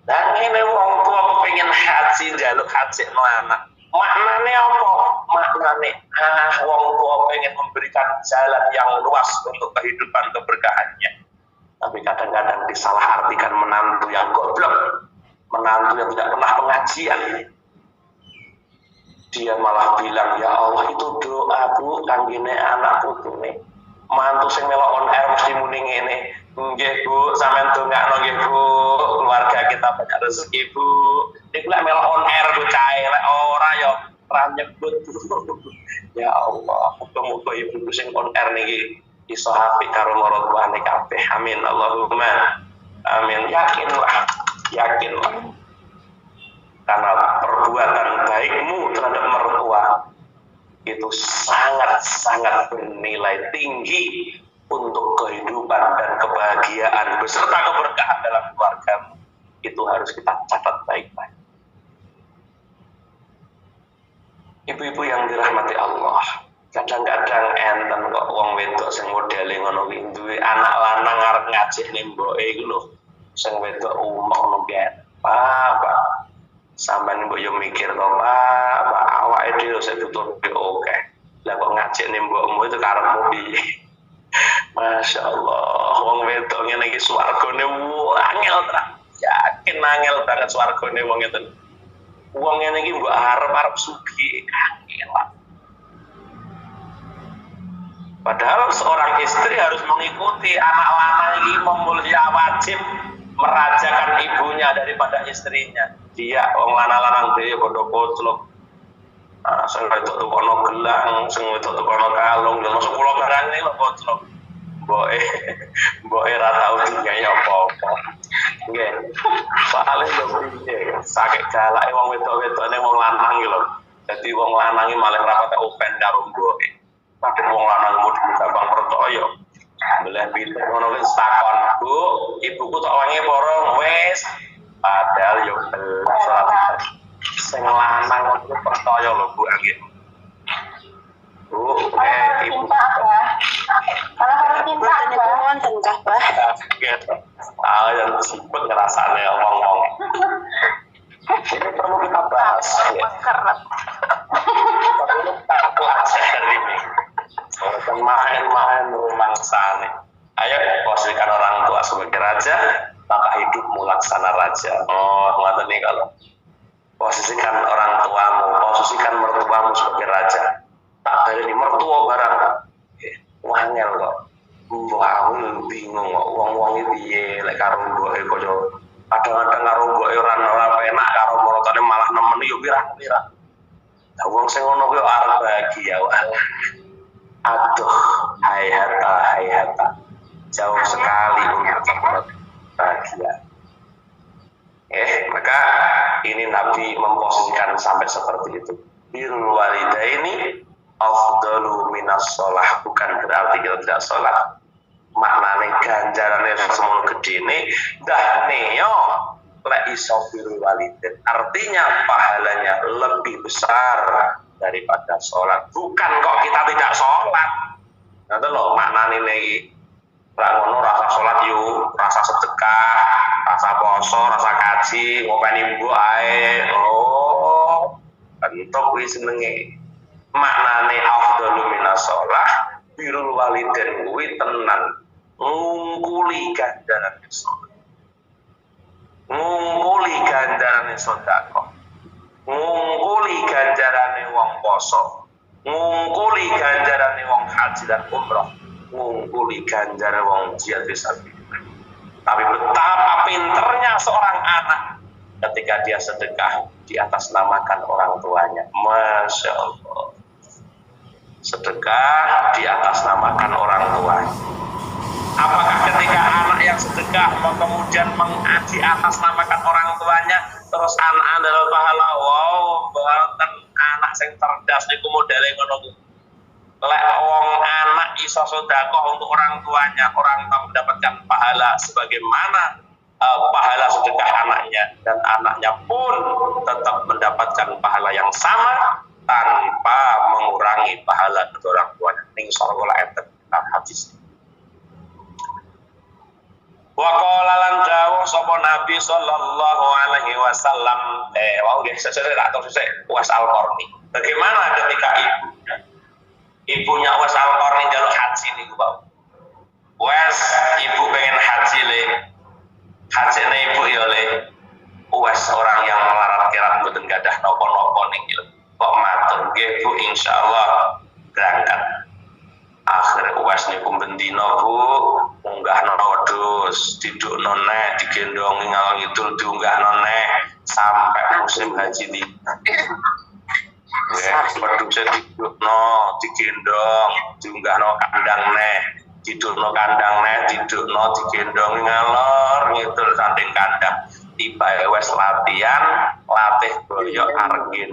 dan ini wong tua kepengin haji njaluk haji no anak maknane apa? Maknane wong tua pengen memberikan jalan yang luas untuk kehidupan keberkahannya. Tapi kadang-kadang disalahartikan menantu yang goblok, menantu yang tidak pernah pengajian. Dia malah bilang, ya Allah itu doa Bu, kanggene anakku ini. Mantu sing melok on air mesti muni ngene. Nggih Bu, sampean dongakno nggih Bu, keluarga kita banyak rezeki Bu. Nek lek melok on air bocahe lek ora ya ora nyebut. Ya Allah, muga-muga ibu sing on air niki iso apik karo maratuane kabeh. Amin Allahumma. Amin. Yakinlah. Karena perbuatan baikmu terhadap mertua itu sangat-sangat bernilai tinggi untuk kehidupan dan kebahagiaan beserta keberkahan dalam keluargamu. Itu harus kita catat baik-baik. Ibu-ibu yang dirahmati Allah, kadang-kadang enten kok wong wedok sing modele ngono kuwi duwe anak lanang arep ngajih ning mboke iku lho. Sing wedok umuk ngono kuwi. Pak, sampean mbok yo mikir to, Pak, awake dhewe sing tutup oke. Lah kok ngajih ning mbokmu itu karepmu piye? Masya Allah, wong wedok ngene iki swargane angel tenan. Yakin angel banget swargane wong ngeten. Wong ngene iki mbok arep sugih angel. Padahal seorang istri harus mengikuti anak lanang ini memulia wajib merajakan ibunya daripada istrinya. Dia wong lanang-lanang dhewe padha koclok. Sing wedok tukono gelang, sing wedok tukono kalung, lha masuk kula barang iki lho koclok. Mboke ra tau digawe apa-apa. Nggih. Soale yo piye, sakit galake wong wedok-wedokne wong lanang iki lho. Dadi wong lanang iki malah ra patek open karo mboke. Padahal wong lanang model gampang percaya. Belah pinter ngono wis takon, Bu, ibuku tok wangi porong wis. Padahal yo belas sing lanang itu percaya lho Bu nggih. Bu, ibu. Kalau harus cinta niku wonten kah, Pak? Yang sempet ngerasane ngomong. Ini perlu kita bahas. Keret. Perlu kita pelajari ini. Orang main rumangsane. Ayo posisikan orang tua sebagai raja, maka hidupmu laksana raja. Oh, ngoten nih kalau posisikan orang tuamu, posisikan mertuamu sebagai raja. Tak dari ini mertua barang. Wangel kok. Wah, bingung kok wong-wong iki piye lek karo mboke kaya kadang-kadang karo mboke ora enak karo marotane malah nemen yo pirang-pirang. Lah wong sing ngono kuwi arep bahagia wae. Aduh, hayata. Jauh sekali untuk bahagia. Maka ini Nabi memposisikan sampai seperti itu. Birrul walidaini afdalu minas shalah, bukan berarti kita tidak sholat. Maknane ganjarane semono gedene dahne yo lek iso birrul walidain. Artinya pahalanya lebih besar daripada sholat. Bukan kok kita tidak sholat. Nanti loh maknane iki. Lah ngono rasa sholat yuk, rasa sedekah, rasa poso, rasa kaji, ngopeni mbok ae. Oh, entuk kuwi senenge. Maknane afdalu minas shalah, birrul walidain kuwi tenan ngungkuli ganjaran sholat. Ngungkuli ganjaran sedekah. Ngungkuli ganjarane wong poso, ngungkuli ganjarane wong haji dan umrah, ngungkuli ganjarane wong jihad fisabilillah. Tapi betapa pinternya seorang anak ketika dia sedekah di atas namakan orang tuanya. Masya Allah. Sedekah di atas namakan orang tuanya. Apakah ketika anak yang sedekah kemudian di atas namakan orang tuanya, terus anak adalah pahala? Wow, bahkan anak yang cerdas niku modele ngono. Lek wong anak iso sedekah untuk orang tuanya, orang tua mendapatkan pahala sebagaimana pahala sedekah anaknya, dan anaknya pun tetap mendapatkan pahala yang sama tanpa mengurangi pahala kedua orang tuanya. Ning sarwa enten hadis. Wa qala lan dawuh sapa Nabi sallallahu alaihi wasallam sesuk tak tahu sesuk Uwais Al-Qarni. Bagaimana ketika ibunya Uwais Al-Qarni njaluk haji niku, Pak? Uwais ibu pengen haji le. Hajine ibu ya le. Uwais orang yang melarat kirat mboten gadah napa-napa niki. Kok matur nggih Bu, insyaallah berangkat. Akhirnya Uwais niku bendina Bu, munggahno wedhus, didukno neh, digendongi ngalor ngidul diunggahno neh sampai musim haji tiba. Wedhuse didukno, digendong, diunggahno kandang neh, didukno kandang neh, didukno, digendongi ngalor ngidul sanding kandang. Tiba wis latihan, latih boyo argin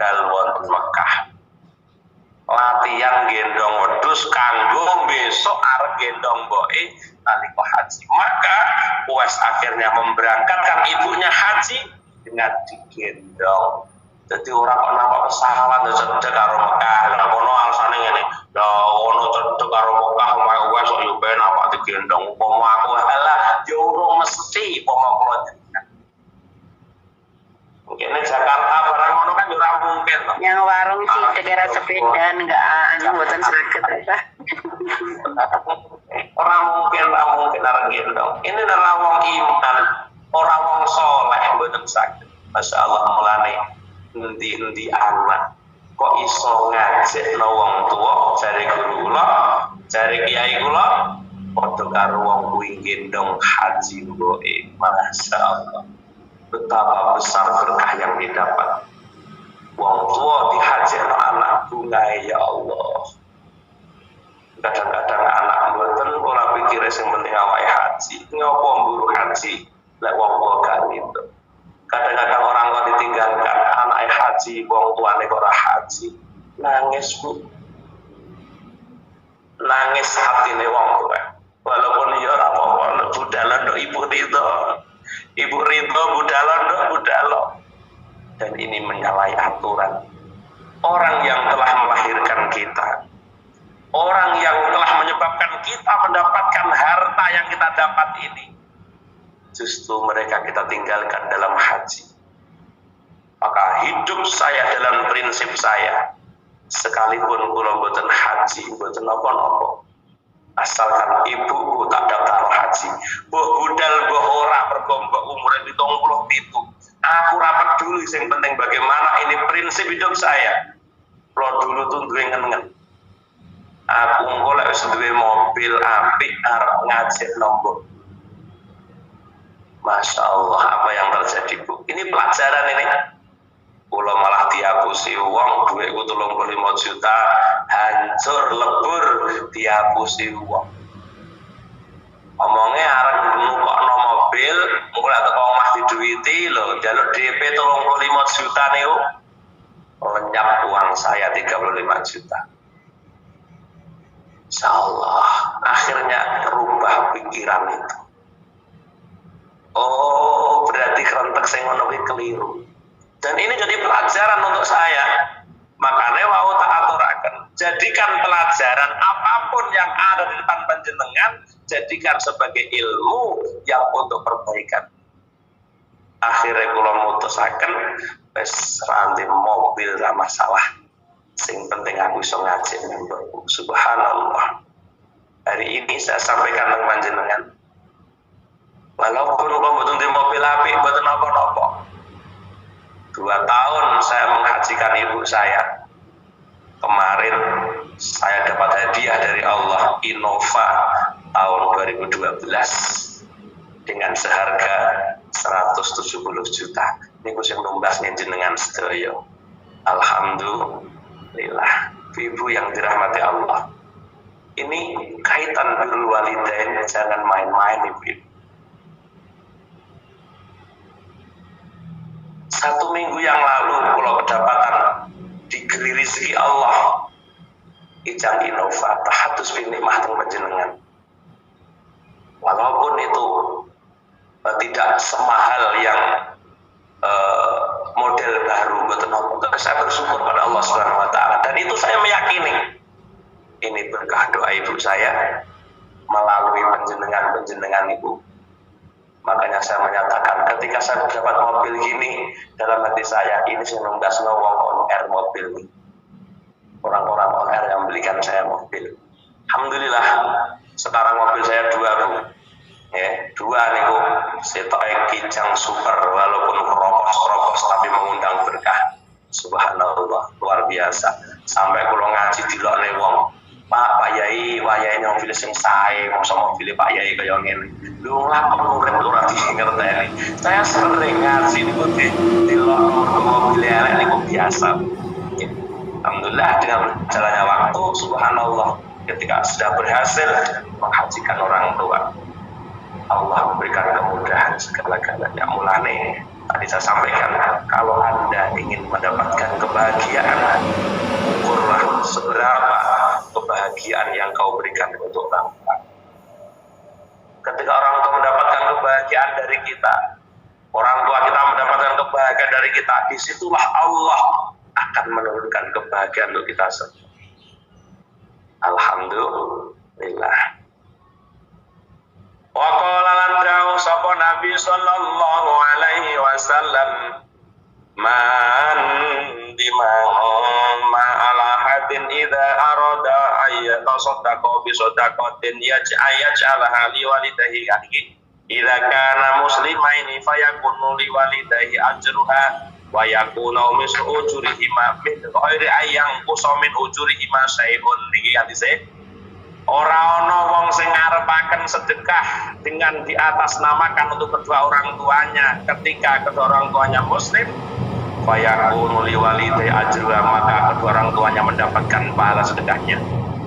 dal wonten Mekah. Latihan gendong wedhus kanggo besok arep gendong mboke nalika haji. Maka Uwais akhirnya memberangkatkan ibunya haji dengan digendong. Jadi orang kok nampak pesawat cedek karo Mekah. Lah kono alasane ngene. Lah ono cedek karo Mekah omahe Uwais kok yo ben apa digendong. Umpama aku alah yo urung mesti umpama kula jenengan. Mungkin Jakarta barang ngono kan ora mungkin. Yang warung sih negara sepeda enggak mboten saged ta. Ora mungkin arep gendong. Ini adalah wong iman, ora wong saleh mboten saged. Masyaallah mulane endi-endi anak kok iso ngajekno wong tuwa jare guru kula, jare kiai kula padha karo wong kuwi gendong haji mboke. Masyaallah. Betapa besar berkah yang didapat. Wong tua dihajekno anak bungae ya Allah. Kadang-kadang anak mboten ora pikir sing penting awake haji. Ngopo mburu haji lek wong tua gak itu. Kadang-kadang orang kok ditinggalkan anake haji, wong tuane ora haji. Nangis Bu. Nangis hatine wong tua. Walaupun ya ora apa-apa, budalan do ibu ridho. Ibu ridho budalo. Dan ini menyalahi aturan. Orang yang telah melahirkan kita, orang yang telah menyebabkan kita mendapatkan harta yang kita dapat ini, justru mereka kita tinggalkan dalam haji. Maka hidup saya dalam prinsip saya, sekalipun kula mboten haji, mboten napa-napa, asalkan ibu tak daftar haji, mbok budal mbok ora mergo mbok umure 77. Aku ra peduli, sing penting bagaimana ini prinsip hidup saya. Kalau dulu tuh duwe ngen-ngen. Aku engko lek wis duwe mobil apik arep ngajak nombok. Masya Allah, apa yang terjadi Bu? Ini pelajaran ini. Kula malah diapusi uang, duitku 35 juta, hancur lebur, diapusi uang. Omongnya arep nukokno mobil, mulai teko omah diduwiti lho, njaluk DP 35 juta niku. Lenyap uang saya 35 juta. Insyaallah, akhirnya rubah pikiran itu. Oh, berarti kerentek sing ngono kuwi keliru. Dan ini jadi pelajaran untuk saya. Makanya wau tak aturaken, jadikan pelajaran apapun yang ada di depan panjenengan, jadikan sebagai ilmu yang untuk perbaikan. Akhirnya kula mutusaken wis ranting mobil ra masalah. Sing penting aku iso ngaji mbokku. Subhanallah. Hari ini saya sampaikan tentang panjenengan. Walaupun kula mboten di mobil apik, mboten napa-napa. 2 tahun saya menghajikan ibu saya. Kemarin saya dapat hadiah dari Allah Innova tahun 2012 dengan seharga 170 juta. Niku sing numbas jenengan sedaya. Alhamdulillah. Ibu yang dirahmati Allah. Ini kaitan birrul walidain, jangan main-main Ibu. 1 minggu yang lalu kalau kedapatan diberi rezeki Allah ijang Innova tahadus binikmah teng panjenengan. Walaupun itu tidak semahal yang model baru, betul, saya bersyukur pada Allah Subhanahu Wa Taala, dan itu saya meyakini ini berkah doa ibu saya melalui penjenengan Ibu. Makanya saya menyatakan ketika saya mendapat mobil gini, dalam hati saya ini sih numbas wong on air mobil nih. Orang-orang on air yang belikan saya mobil. Alhamdulillah sekarang mobil saya 2 Bu. Ya, 2 niku Setoe Kijang Super, walaupun keropos tapi mengundang berkah. Subhanallah, luar biasa. Sampai kula ngaji dilokne wong, Pak Yai, wayahe mobil sing sae, mosok mobil Pak Yai kaya ngene. Lho ngapa urip ora ngerteni. Saya sering ngaji niku dilok mobil elek niku biasa. Alhamdulillah dengan berjalannya waktu, subhanallah, ketika sudah berhasil menghajikan orang tua, Allah memberikan kemudahan segala-galanya. Mulane tadi saya sampaikan, kalau Anda ingin mendapatkan kebahagiaan, ukurlah seberapa kebahagiaan yang kau berikan untuk orang tua. Ketika orang tua mendapatkan kebahagiaan dari kita, orang tua kita mendapatkan kebahagiaan dari kita, disitulah Allah akan menurunkan kebahagiaan untuk kita semua. Alhamdulillah. Wa qala lan da'u sapa Nabi sallallahu alaihi wasallam, man dimma ala hadin idza arada ayyata sadaqo bi sadaqatin yaj'alaha li walidayhi kaniki idza kana muslimaini fayakunu li walidayhi ajruha wa yakunu mislu ujurihima min ghairi ayyang qusamin ujurihima syai'un. Niki hadise ora ana wong sing ngarepaken sedekah dengan di atas namakan untuk kedua orang tuanya ketika kedua orang tuanya muslim, fayakunu liwalidayhi ajruha, maka kedua orang tuanya mendapatkan pahala sedekahnya.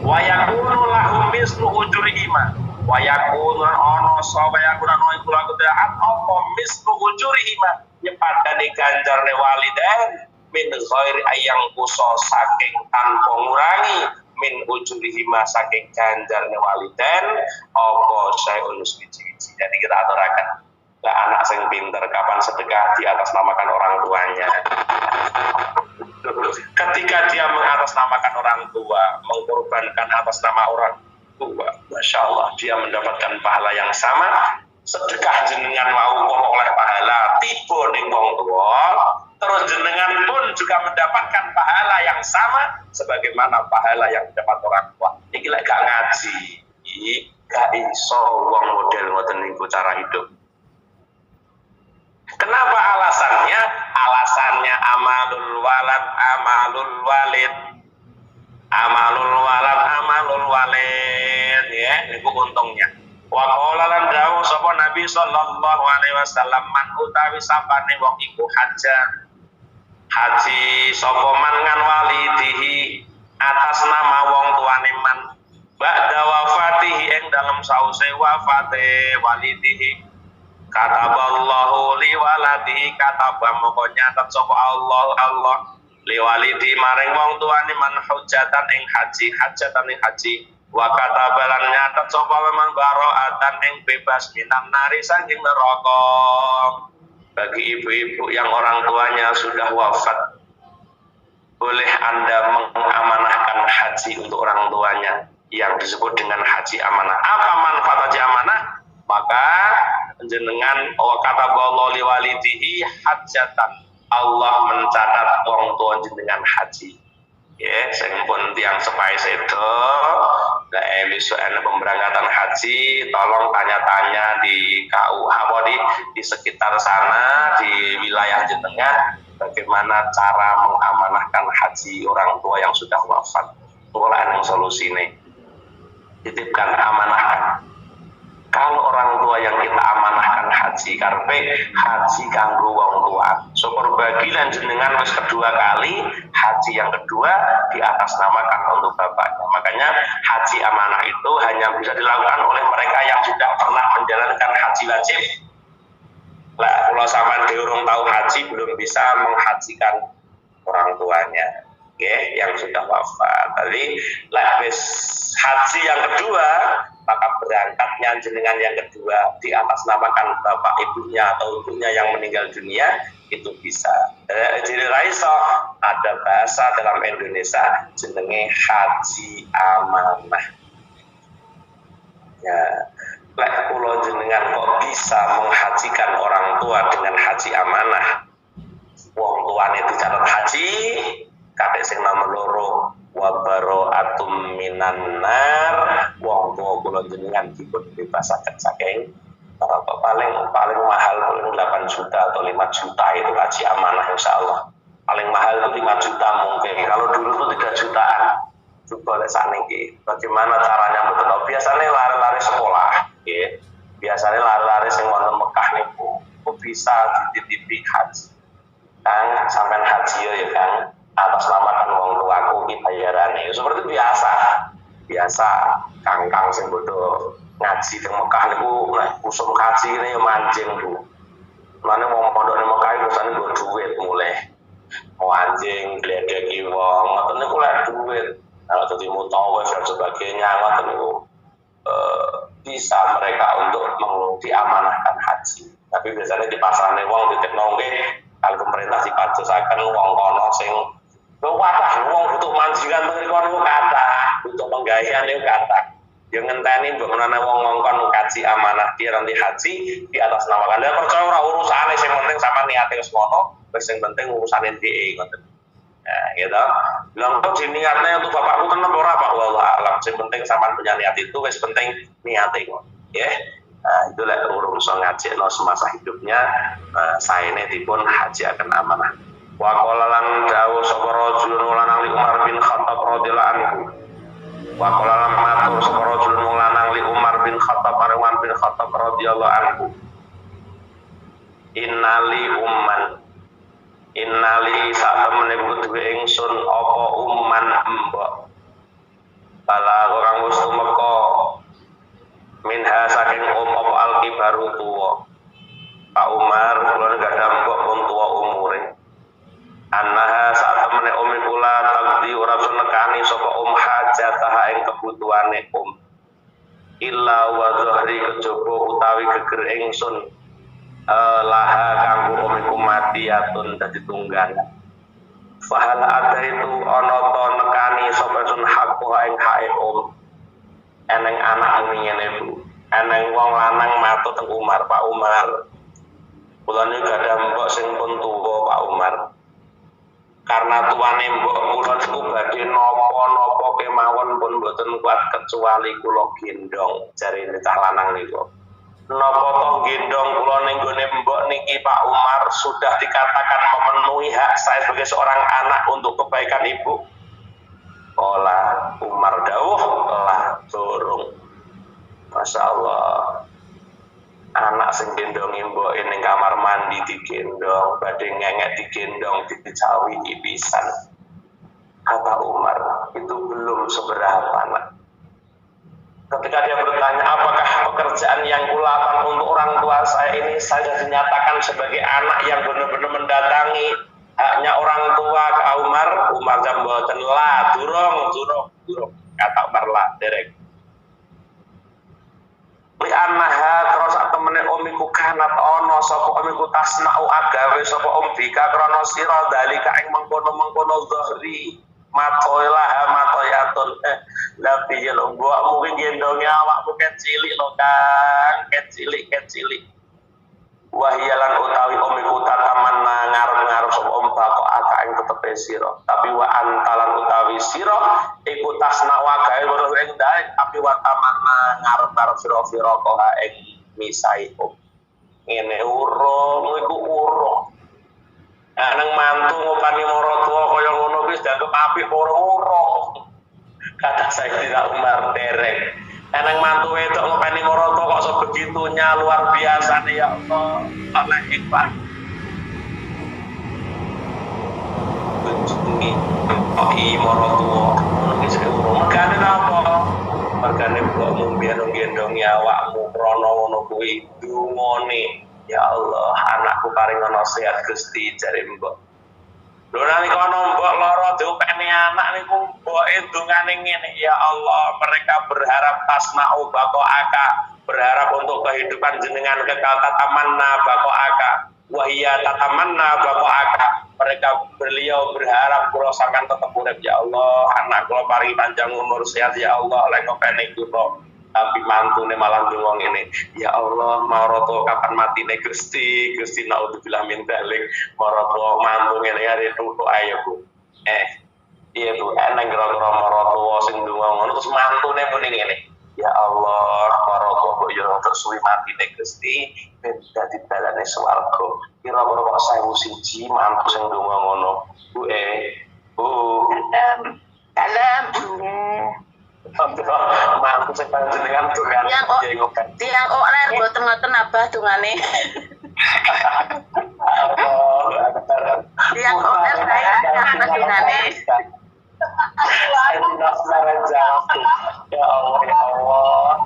Wa yakunu lahum mislu ujurihima, wa yakunu ana sawa yakunu iku laku ta'at apa mislu ujurihima, nyepadane ganjarne walidain min ghairi ayang kuso, saking tanpa ngurangi, min ujurihima, saking ganjarne walidain apa sayun suci-suci. Jadi kita aturakan lah anak sing pinter kapan sedekah di atas namakan orang tuanya. Ketika dia mengatasnamakan orang tua, mengorbankan atas nama orang tua, Masya Allah, dia mendapatkan pahala yang sama. Sedekah jenengan mau oleh pahala tiba ning wong tua, terus jenengan pun juga mendapatkan pahala yang sama sebagaimana pahala yang didapat orang tua. Iki lek gak ngaji, gak iso wong model ngoten niku cara hidup. Kenapa alasannya? Alasannya amalul walad, amalul walid, amalul walad, amalul walid, ya, niku untungnya. Wa qala lan dawuh sapa Nabi sallallahu alaihi wasallam, man utawi sapane wong iku haji sapa man ngan walidihi atas nama wong tuane man, ba'da wafatihi ing dalem sause wafate walidihi, kataballahu liwaladihi, kataba moko nyatet sapa Allah liwalidi maring wong tuane man hujatan ing haji, hajatan ing haji, wa katabalan nyatet sapa man baro'atan ing bebas minan nari saking neraka. Bagi ibu-ibu yang orang tuanya sudah wafat, boleh Anda mengamanahkan haji untuk orang tuanya yang disebut dengan haji amanah. Apa manfaat haji amanah? Maka jenengan kata Allah liwalidihi hajatan, Allah mencatat wong tua jenengan haji. Ya, sing pun tiang sepai sedo, besok ada pemberangkatan haji, tolong tanya-tanya di KUH di sekitar sana, di wilayah jenengan, bagaimana cara mengamanahkan haji orang tua yang sudah wafat. Itulah yang solusi ini. Titipkan, amanahkan. Kalau orang tua yang kita amanahkan haji haji karepe haji kanggo wong tua. Syukur bagi lan jenengan wis kedua kali haji yang kedua diatasnamakan untuk bapaknya. Makanya haji amanah itu hanya bisa dilakukan oleh mereka yang sudah pernah menjalankan haji wajib. Lah kalau sampean diurung tahu haji belum bisa menghajikan orang tuanya. Yang sudah wafat. Jadi wis haji yang kedua, maka berangkatnya jenengan yang kedua diatasnamakan bapak ibunya atau ibunya yang meninggal dunia itu bisa. Jadi raiso ada bahasa dalam Indonesia jenenge haji amanah. Ya, lek kula jenengan kok bisa menghajikan orang tua dengan haji amanah. Wong tuane dicatat haji kadek sing nomor loro wa bara'atum minan nar, wong tua kula jenengan dipun bebasaken saking neraka. Paling mahal paling 8 juta atau 5 juta itu haji amanah insyaallah. Paling mahal itu 5 juta mungkin. Kalau dulu itu 3 jutaan. Coba lihat saniki bagaimana caranya betul. Biasanya lari-lari sekolah, biasanya lari-lari sing wonten Mekah niku bisa dititipi haji. Kang sampean haji ya Kang, atas namakan wong tuaku ki bayarane. Seperti biasa kang-kang sing bodoh ngaji teng Mekah niku nek usum haji ngene ya manjing Bu. Mane wong pondok ning Mekah iku biasane nggo duit mulai. Mau anjing gledeki wong ngoten niku lek duit. Kalau jadi mutawaf dan sebagainya ngoten niku bisa mereka untuk diamanahkan haji. Tapi biasanya di pasarane wong ditekno nggih kalau pemerintah dipadosaken wong kono sing wadah wong butuh manjingan mriku niku kathah, butuh penggawean niku kathah. Yo ngenteni mbok menawa wong ngongkon kaji amanah dia nanti haji di atas namakan. Dia percaya ora urusane sing penting sama niate wis ngono, wis sing penting urusane dhewe ngoten. Nah, gitu. Bilang kok niatnya untuk bapakku tenang ora Pak wallah alam. Sing penting sampean punya niat itu wis penting niate kok. Nggih. Nah, itu lek urung iso ngajekno semasa hidupnya saene dipun haji akan amanah. Wa qala lan dawuh sapa rajulun lanang li Umar bin Khattab radhiyallahu anhu. Wa qala lan matur sapa rajulun lanang li Umar bin Khattab Marwan bin Khattab radhiyallahu anhu. Innali saat temene kudu ingsun apa umman mbok. Bala orang wis tumeka minha saking apa alkibaru tuwa. Pak Umar kula gadah mbok wong tuwa umure. Annaha saat temene umi kula takdi ora senekani sapa hajatah ing kebutuhane illa wa zahri kejaba utawi geger ingsun laha kanggo umiku matiyatun dadi tunggal. Fahal ada itu ana to nekani sapa sun hakku ing hae eneng anak ngene Bu. Eneng wong lanang matur teng Umar, Pak Umar. Kula niku gadah mbok sing pun tuwa Pak Umar. Karena tuane mbok kula niku badhe napa-napa kemawon pun mboten kuat kecuali kula gendong jarine cah lanang niku. Napa to gendong kula ning gone mbok niki Pak Umar sudah dikatakan memenuhi hak saya sebagai seorang anak untuk kebaikan ibu. Olah Umar dawuh lah durung. Masya Allah. Anak sing gendongi mbok ning kamar mandi digendong, badhe ngengek digendong dicawi pisan. Kata Umar, itu belum seberapa nak. Ketika dia bertanya, apakah pekerjaan yang kulakukan untuk orang tua saya ini saya dinyatakan sebagai anak yang benar-benar mendatangi haknya orang tua ke Umar jamboten lah, durung. Kata Umar lah, derek. Li annaha terus temene omiku kanat ono sapa omiku tasnau agawe sapa bika krana sira dalika ing mengkono-mengkono zahri matoyatun tapi jelo mbok mungkin gendongnya awakmu cilik lho Kang cilik wahyalan utawi omiku tatamanna ngarep-ngarep sapa bako aka ing tetepe sira tapi wa antalan utawi sira iku tasnau agawe weruh ing dae tapi wa tamanna ngarep-ngarep sira kok ing misai ngene urung nang mantu ngopani maratuwa kaya ngono wis dianggep apik ora urung. Kata Sayyidina Umar derek. eneng mantu wedok ngopeni moroto kok sebegitunya luar biasa nih ya Allah. Allah ikhlas. Kunjungi moroto ngono iki sing mergane napa? Mergane mbokmu biyen gendongi awakmu krana ngono kuwi dungone. Ya Allah, anakku paring ana sehat Gusti jare mbok. Lho nalika ana mbok lara diopeni anak niku mboke dungane ngene, ya Allah, mereka berharap tasma'u baqa'aka, berharap untuk kehidupan jenengan kekal tatamanna baqa'aka, wa hiya tatamanna baqa'aka. Beliau berharap kula sampean tetep urip ya Allah, anak kula paring panjang umur sehat ya Allah, lek ngopeni kula. Tapi mantune malah ndonga ngene, ya Allah, maroto kapan matine Gusti naudzubillah min dzalik, maroto mantu ngene arep tutuk ayo Bu. Iya Bu, eneng kira-kira maroto sing ndonga ngono terus mantune muni ngene. Ya Allah, maroto kok yo terus suwi matine Gusti ben dadi dalane swarga. Kira-kira kok 1001 mantu sing ndonga ngono. Bu Bu. Dalam. Mantu sing panjenengan dongan tiang oler boten ngoten abah dungane. Tiang oler saya ana dungane. Ya Allah ya Allah.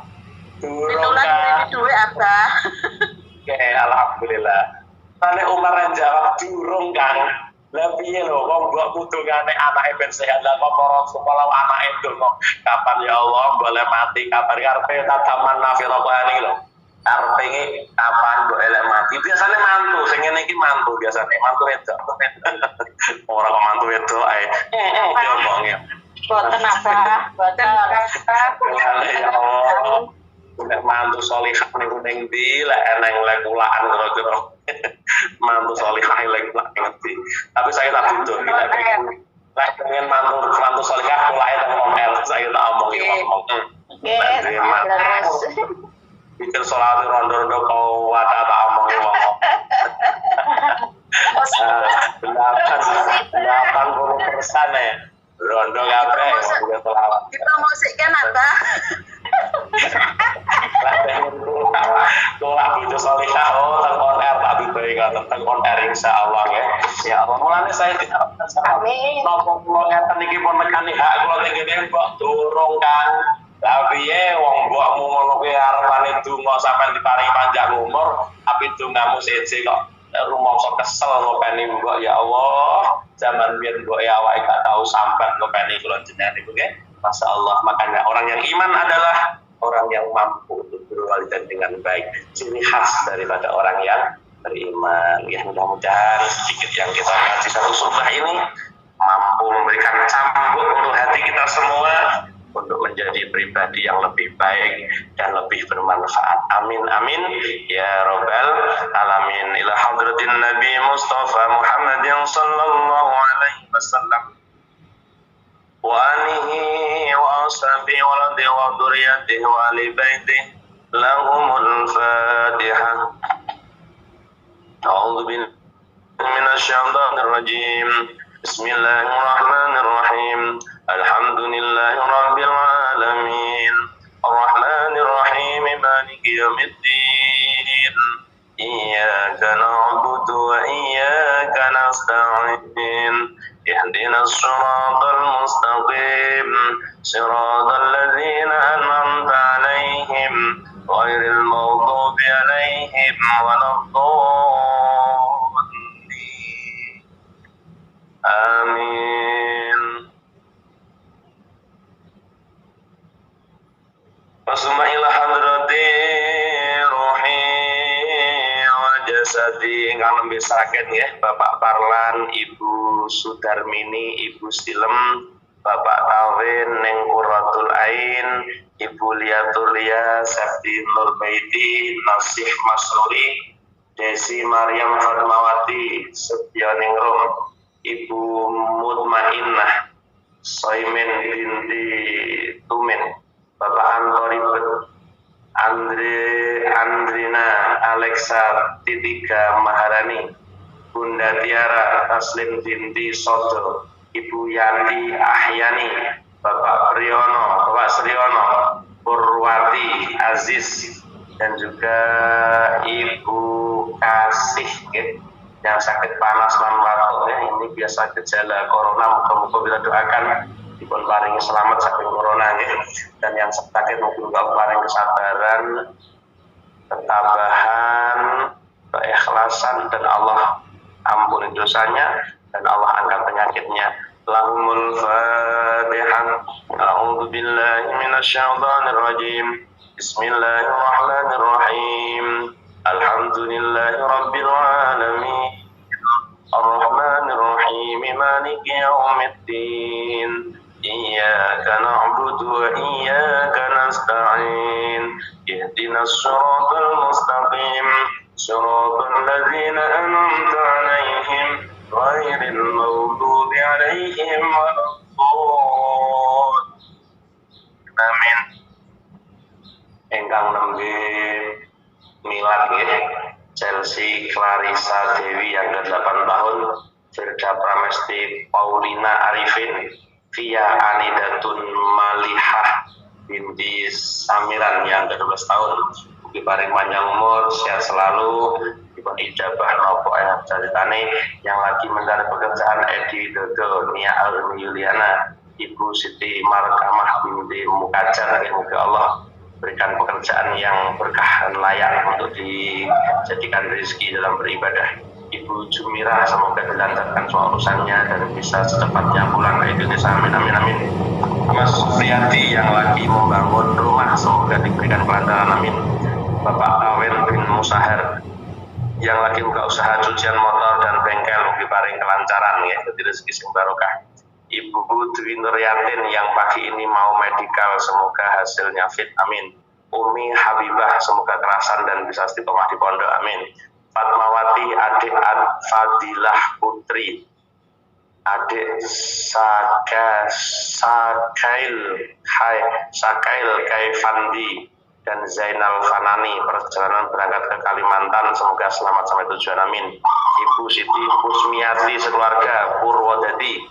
Ditulan duwe abah. Oke, alhamdulillah. Tane Umar jawab durung Kang. Lah piye lho wong mbok kudungane anake ben sehat lah kok marang sekolah anake ndonga kapan ya Allah boleh mati kapan karepe tataman nafirobani lho karepe iki kapan mbok elek mati biasane mantu sing ngene iki mantu biasane mantu wedok ora kok mantu wedok ae yo ngomongnya boten apa boten ya Allah nek mantu salihah ning ndi lek eneng lek kulaan kira-kira mantu salihah lek ngerti tapi saya tak butuh kita pengen mantu salihah kulake nang omel saya tak omong pikir sholat rondo-rondo kau wadah tak omong delapan puluh persen ya rondo kabeh dipromosikan apa Tolak bojo salihah teng konter tak dibayi teng konter insyaallah ya. Ya Allah mulane saya diharapkan amin. Napa kula ngeten iki pun nekani hak kula ning kene mbok durung kan. Lah piye wong mbokmu ngono kuwi arepane donga sampean diparingi panjang umur tapi dongamu siji kok rumangsa kesel ngopeni mbok ya Allah. Zaman biyen mbok ya awake gak tau sambat ngopeni kula jenengan iku nggih. Masyaallah makanya orang yang iman adalah orang yang mampu untuk berwalidan dengan baik, ciri khas daripada orang yang beriman. Ya mudah-mudahan sedikit yang kita ngaji satu surah ini mampu memberikan cambuk untuk hati kita semua untuk menjadi pribadi yang lebih baik dan lebih bermanfaat. Amin amin ya robbal alamin. Ila hadratin Nabi Mustafa Muhammadin sallallahu alaihi wasallam wa alihi wa ashabihi wa radhi wa dzurriyyatihi wa ali baitihi lahumul fatihah. A'udzu billahi minasy syaithanir rajim. Bismillahirrahmanirrahim. Alhamdulillahi rabbil alamin. Arrahmanir rahim. Maliki yaumiddin. Iyyaka na'budu wa iyyaka nasta'in. اهدنا الصراط المستقيم صراط الذين أنعمت عليهم غير المغضوب عليهم ولا الضالين آمين. Wasma ila hadrati ruhi wa jasadi ingkang nembe saged nggih Bapak Parlan, Ibu Sudarmini, Ibu Silem, Bapak Tawin ning Qurratul Ain, Ibu Liatulia, Sabdi Nurbaiti, Nasih Masruri, Desi Maryam Fatmawati, Setyaningrum, Ibu Mutmainnah, Soimin binti Tumin, Bapak Antoribet, Andrina Alexa Titika Maharani, Bunda Tiara Taslim binti Soto, Ibu Yanti Ahyani, Bapak Sriono, Purwati Aziz, dan juga Ibu Kasih yang sakit panas lan watuk ini biasa gejala corona, muga-muga kita doakan dipun paringi selamat saking corona dan yang sakit muga paring kesabaran, ketabahan, keikhlasan, dan Allah ampuni dosanya dan Allah angkat penyakitnya. Lahumul Fatihah. A'udzu billahi minasyaitonir rajim. Bismillahirrahmanirrahim. Alhamdulillahi rabbil alamin. Ar-Rahmanir Rahim. Maliki yaumiddin. Iyyaka na'budu wa iyyaka nasta'in. Ihdinas siratal mustaqim. Siratal ladzina an'amta 'alaihim ghairil maghdubi 'alaihim waladdallin. Amin. Engkang nembe milad Chelsea Clarissa Dewi yang ke-8 tahun, Firda Pramesti Paulina Arifin, Via Anidatun Malihah binti Samiran yang ke-12 tahun. Mugi paring panjang umur, sehat selalu, dipun ijabah nopo enak ceritane. Yang lagi mencari pekerjaan Edi Dodo, Nia Almi Yuliana, Ibu Siti Markamah binti Mukajar, semoga Allah berikan pekerjaan yang berkah dan layak untuk dijadikan rezeki dalam beribadah. Ibu Jumira semoga dilancarkan soal urusannya dan bisa secepatnya pulang ke Indonesia. Amin amin amin. Mas Supriyati yang lagi membangun rumah semoga diberikan kelancaran. Amin. Bapak Awen bin Musahar yang lagi buka usaha cucian motor dan bengkel mugi paring kelancaran ya, jadi rezeki sing barokah. Ibu Dwi Nuryatin yang pagi ini mau medikal semoga hasilnya fit. Amin. Umi Habibah semoga kerasan dan bisa istiqomah di pondok. Amin. Fatmawati adik Fadilah Putri, adik Sakail Kaifandi dan Zainal Fanani perjalanan berangkat ke Kalimantan semoga selamat sampai tujuan. Amin. Ibu Siti Kusmiati sekeluarga Purwodadi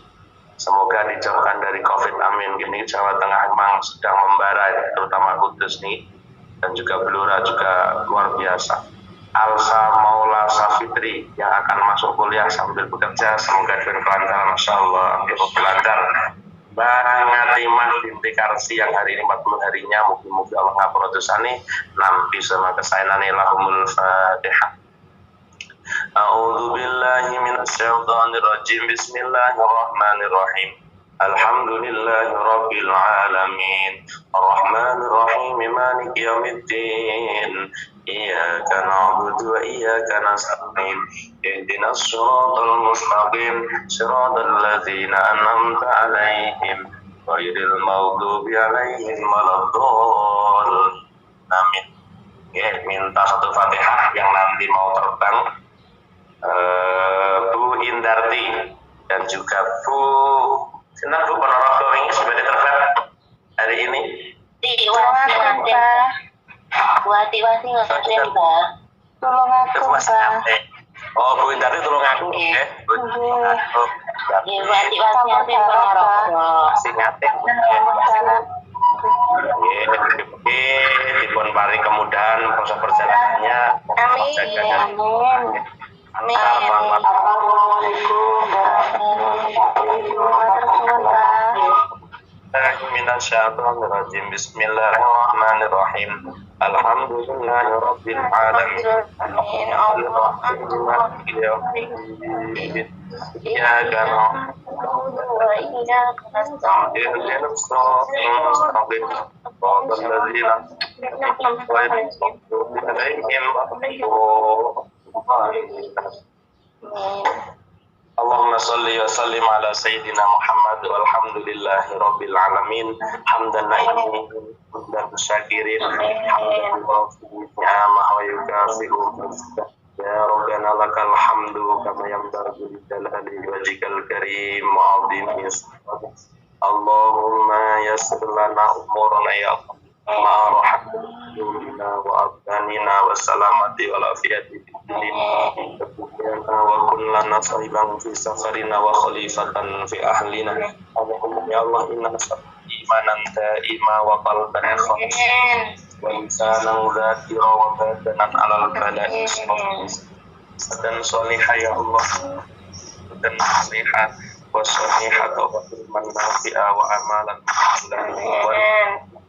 semoga dijauhkan dari COVID. Amin. Gini Jawa Tengah memang sedang membara, terutama Kudus nih, dan juga Blora juga luar biasa. Alsa Maula Safitri yang akan masuk kuliah sambil bekerja semoga dengan kelancaran, Masya Allah lancar. Ngatimah binti Karsi yang hari ini 40 harinya, mungkin Allah ngapura dosane nampi sama kesayanane. Lahumul Fatihah. A'udzu billahi minasyaitonir rajim. Bismillahirrahmanirrahim. Alhamdulillahi rabbil alamin. Arrahmanir rahim. Maliki yaumiddin. Iyyaka na'budu wa iyyaka nasta'in. Ihdinas siratal mustaqim. Siratal ladzina an'amta 'alaihim ghairil maghdubi 'alaihim waladdallin. Amin. Ya, minta satu Fatihah yang nanti mau terbang. Bu Indarti dan juga Bu Ponorogo ini sudah diterbang hari ini. Buat Wati ngasih Mbak. Tolong aku, Bang. Oh, Bu Indarti tolong aku. Bu Indarti Wati Ponorogo. masih ngatek. Dipun paring kemudahan proses perjalanannya. Amin. Amin. Assalamualaikum warahmatullahi wabarakatuh. Minasyaitonirrajim. Bismillahirrahmanirrahim. Alhamdulillahi rabbil alamin. Iyyaka na'budu wa iyyaka nasta'in. Ihdinas siratal mustaqim. Siratal ladzina an'amta 'alaihim Allahumma salli wa sallim ala sayyidina Muhammad walhamdulillahi rabbil alamin. Hamdan na'imin dan syakirin. Hamdan ni'amah wa yukafi'u. Ya Rabbana lakal hamdu kama yanbaghi li jalali wajhikal karim wa 'azimi sultanik. Allahumma yassir lana umurana ya Allah. Ma'arahmina wa abdanina wa salamati wa lafiyati wa kullana sahiban fi safarina wa khalifatan fi ahlina. Allahumma ya Allah inna nas'aluka imanan daima wa qalban khalis wa lisanan dzakira wa badanan alal bala'i dan solihah ya Allah dan solihah wa solihah wa ilman nafi'a wa amalan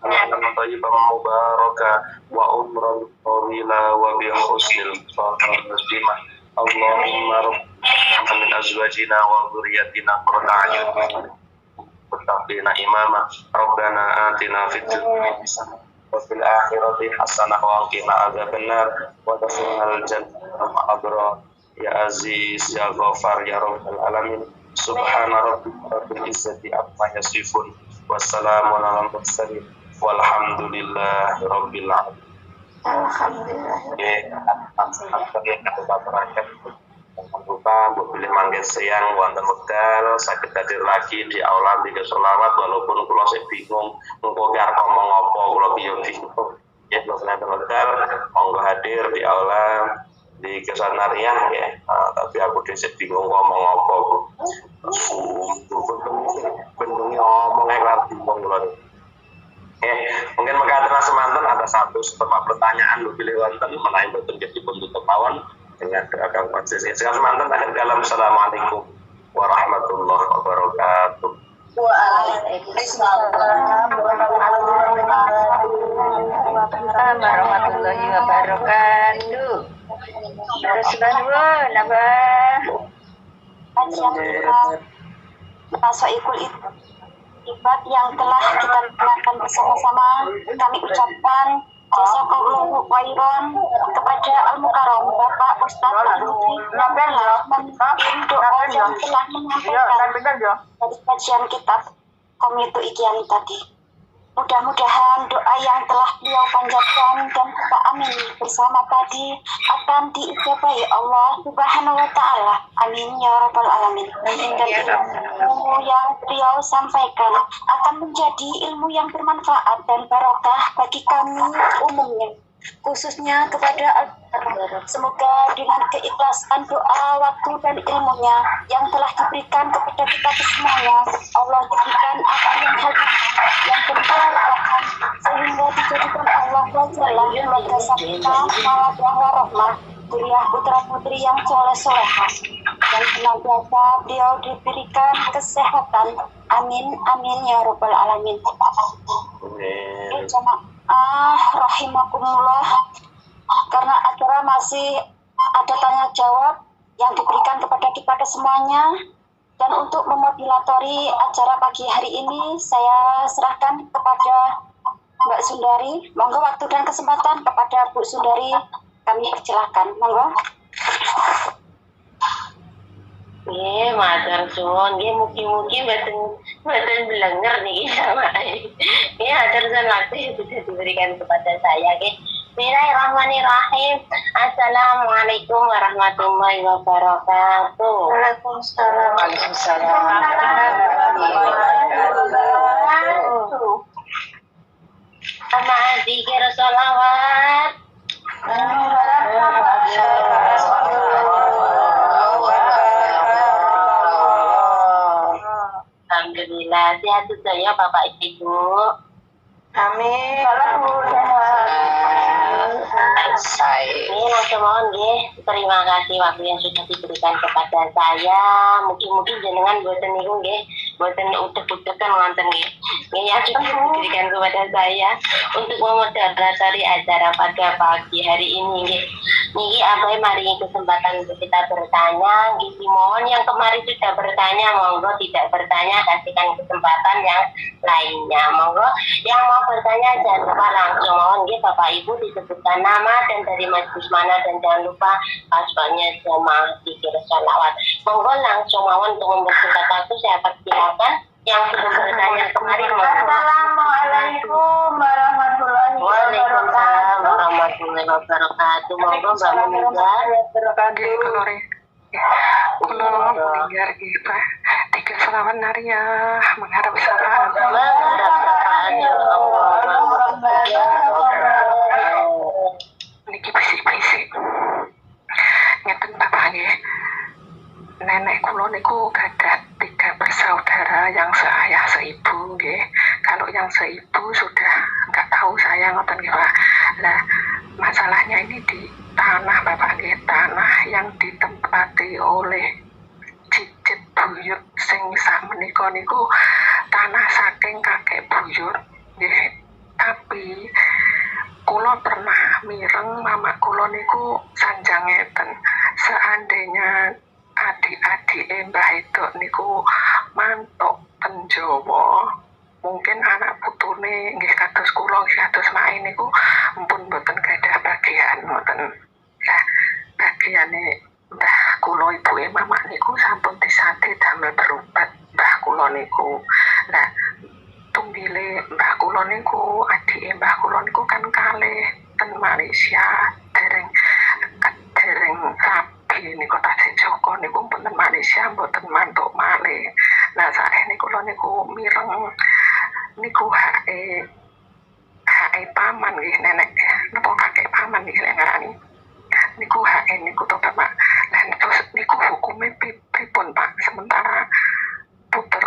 wa thayyiban mubaraka wa umran tawila wa bi husnil khatimah Allahumma rabbana min azwajina wa dhurriyyatina qurrata a'yun wattaqina imama rabbana atina fid dunya hasanah wa fil akhirati hasanah wa qina adzabannar wa adkhilnal jannata ma'al abrar ya aziz ya ghafar ya rabbal alamin subhana rabbika rabbil izzati amma yasifun wassalamun alal mursalin walhamdulillahi rabbil alamin. Alhamdulillah, boleh manggil siang wonten wekdal saged hadir lagi di aula tiga selawat walaupun kula sik bingung engko arep ngomong apa kula piye bingung. Ya kula wekdal monggo hadir di aula di kesanarian ya. Tapi aku dhisik bingung ngomong apa. Bendunge ngomong nek bingung kula. Mungkin mekaten semanten ada satu setengah pertanyaan lu pilih wonten menawi boten jadi penutup mawon dengan doa konsis. Sekarang semanten akhir kalam assalamualaikum warahmatullahi wabarakatuh. Waalaikumsalam warahmatullahi wabarakatuh. Terus nuwun apa? Tasoikul ibadah yang telah kita lakukan bersama-sama, kami ucapkan jazakallahu khairan kepada Al-Mukarram Bapak Ustadz Lutfi Nabila memimpin doa yang telah menyampaikan dari kajian kitab Komito Ikiani tadi. Mudah-mudahan doa yang telah beliau panjatkan dan kita amini bersama tadi akan diijabahi Allah Subhanahu wa Ta'ala. Amin ya Rabbal Alamin. Dan ilmu yang beliau sampaikan akan menjadi ilmu yang bermanfaat dan barokah bagi kami umumnya, khususnya kepada semoga dengan keikhlasan doa, waktu dan ilmunya yang telah diberikan kepada kita semuanya, Allah jadikan apa yang hadir yang benar sehingga dijadikan Allah Jalla keluarga kita mawadah warahmah, kuliah putra putri yang soleh-solehah dan senantiasa beliau diberikan kesehatan. Amin amin ya Rabbal Alamin. Rahimakumullah, karena acara masih ada tanya jawab yang diberikan kepada kita semuanya, dan untuk memodulatori acara pagi hari ini saya serahkan kepada Mbak Sundari. Monggo waktu dan kesempatan kepada Bu Sundari kami persilahkan. Monggo. Matur suwun nggih, mugi-mugi mboten blenger niki jamaah. Nggih aturun waktu yang bisa diberikan kepada saya nggih. Bismillahirrahmanirrahim. Assalamualaikum warahmatullahi wabarakatuh. Waalaikumsalam. Sama zikir sholawat. Alhamdulillah, sehat saya Bapak Ibu. Amin. Ini mohon nggih, terima kasih waktu yang sudah diberikan kepada saya. Mungkin jenengan boten niku nggih, boten utek-utekan wonten nggih. Nggih yang sudah diberikan kepada saya untuk memoderatori acara pada pagi hari ini nggih. Niki abai mari kesempatan untuk kita bertanya. Nggih mohon yang kemarin sudah bertanya monggo, tidak bertanya kasihkan kesempatan yang lainnya. Monggo yang mau bertanya jangan lupa langsung mohon nggih Bapak Ibu disebutkan nama dan dari majelis mana, dan jangan lupa passwordnya jamaah zikir sholawat. Monggo langsung mohon untuk mempersingkat waktu saya persilakan yang belum bertanya kemarin. Assalamualaikum warahmatullahi Waalaikumsalam warahmatullahi wabarakatuh. Monggo Mbak Munizar. Kulo meninggal kita tiga selawat nariyah mengharap syafaat. Ya Allah. Niki bisik-bisik. Ngeten Bapak nggih. Nenek kulo niku gadah 3 bersaudara yang seayah seibu nggih. Kalau yang seibu sudah nggak tahu saya ngoten nggih Pak. Lah masalahnya ini di tanah Bapak nggih, tanah yang ditempati oleh cicit buyut sing sakmenika niku tanah saking kakek buyut nggih. Tapi kula pernah mireng mama kula niku sanjang ngeten, seandainya adik-adik Mbah Edok niku mantuk ten Jawa, mungkin anak putune nggih kados kula nggih kados mae niku mpun boten gadah bagian ngoten. Lah bagiane Mbah kula ibuke mama niku sampun disade damel berobat Mbah kula niku. Lah tunggile Mbah kula niku, adike Mbah kula niku kan kalih ten Malaysia, dereng rabi niku tasih Joko niku pun ten Malaysia mboten mantuk malih. Nah saiki kula niku mireng niku hake paman nggih nenek napa kakek paman nggih nek ngarani niku hake niku to Bapak. Lah terus niku hukume pripun Pak, sementara putu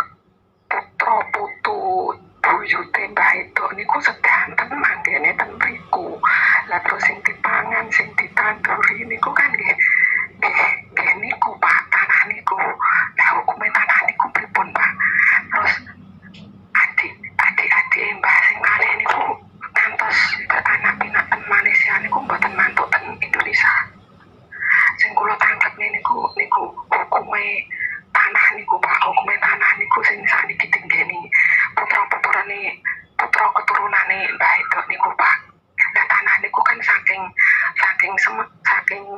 buyute Mbah Edok niku sedanten manggene ten mriku. Lah terus sing dipangan sing ditanduri niku kan nggih niku Pak, tanah niku. Lah hukume tanah niku pripun Pak? Terus adik-adik Mbah sing kalih niku ngantos beranak pinak ten Malaysia niku mboten mantuk ten Indonesia. Sing kula tangkep niku hukume tanah niku Pak, hukume tanah niku sing saniki tinggeni putra keturunane Mbah Edok niku Pak. Lah tanah niku kan saking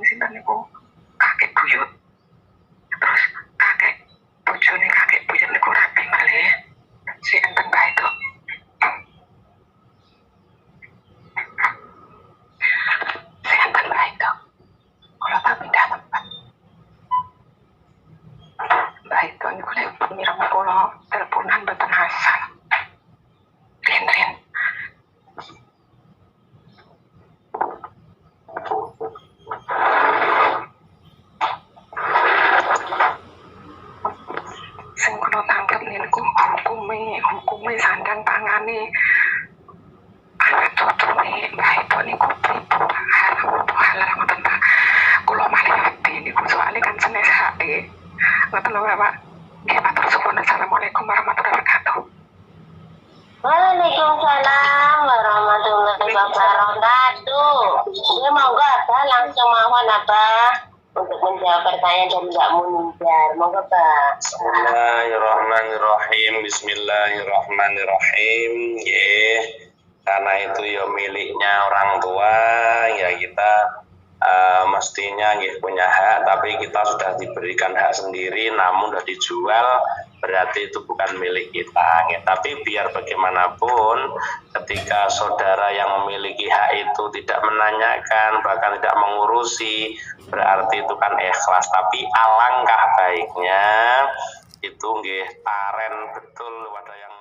sinten niku kakek buyut. Terus kakek bojone kakek buyut niku rabi malih si enten Mbah Edok. Si enten Mbah Edok. Kalau tak pindah tempat. Mbah Edok niku lek mireng kula teleponan mboten asal. Rin. Sing kula tangkep niku hukume sandang pangane anak cocone Mbah Edok niku halal ngoten Pak. Kula malih ngerti niku soalnya kan senes hake. Ngoten lho Bapak. Nggih matur suwun. Assalamualaikum warahmatullahi wabarakatuh. Waalaikumsalam warahmatullahi wabarakatuh. Ya monggo Abah langsung mohon Abah untuk menjawab pertanyaan dari Mbak Munjar. Monggo Pak. Bismillahirrahmanirrahim. Karena itu ya miliknya orang tua, ya kita mestinya punya hak, tapi kita sudah diberikan hak sendiri namun sudah dijual, berarti itu bukan milik kita. Tapi biar bagaimanapun ketika saudara yang memiliki hak itu tidak menanyakan, bahkan tidak mengurusi, berarti itu kan ikhlas. Tapi alangkah baiknya itu taren betul pada yang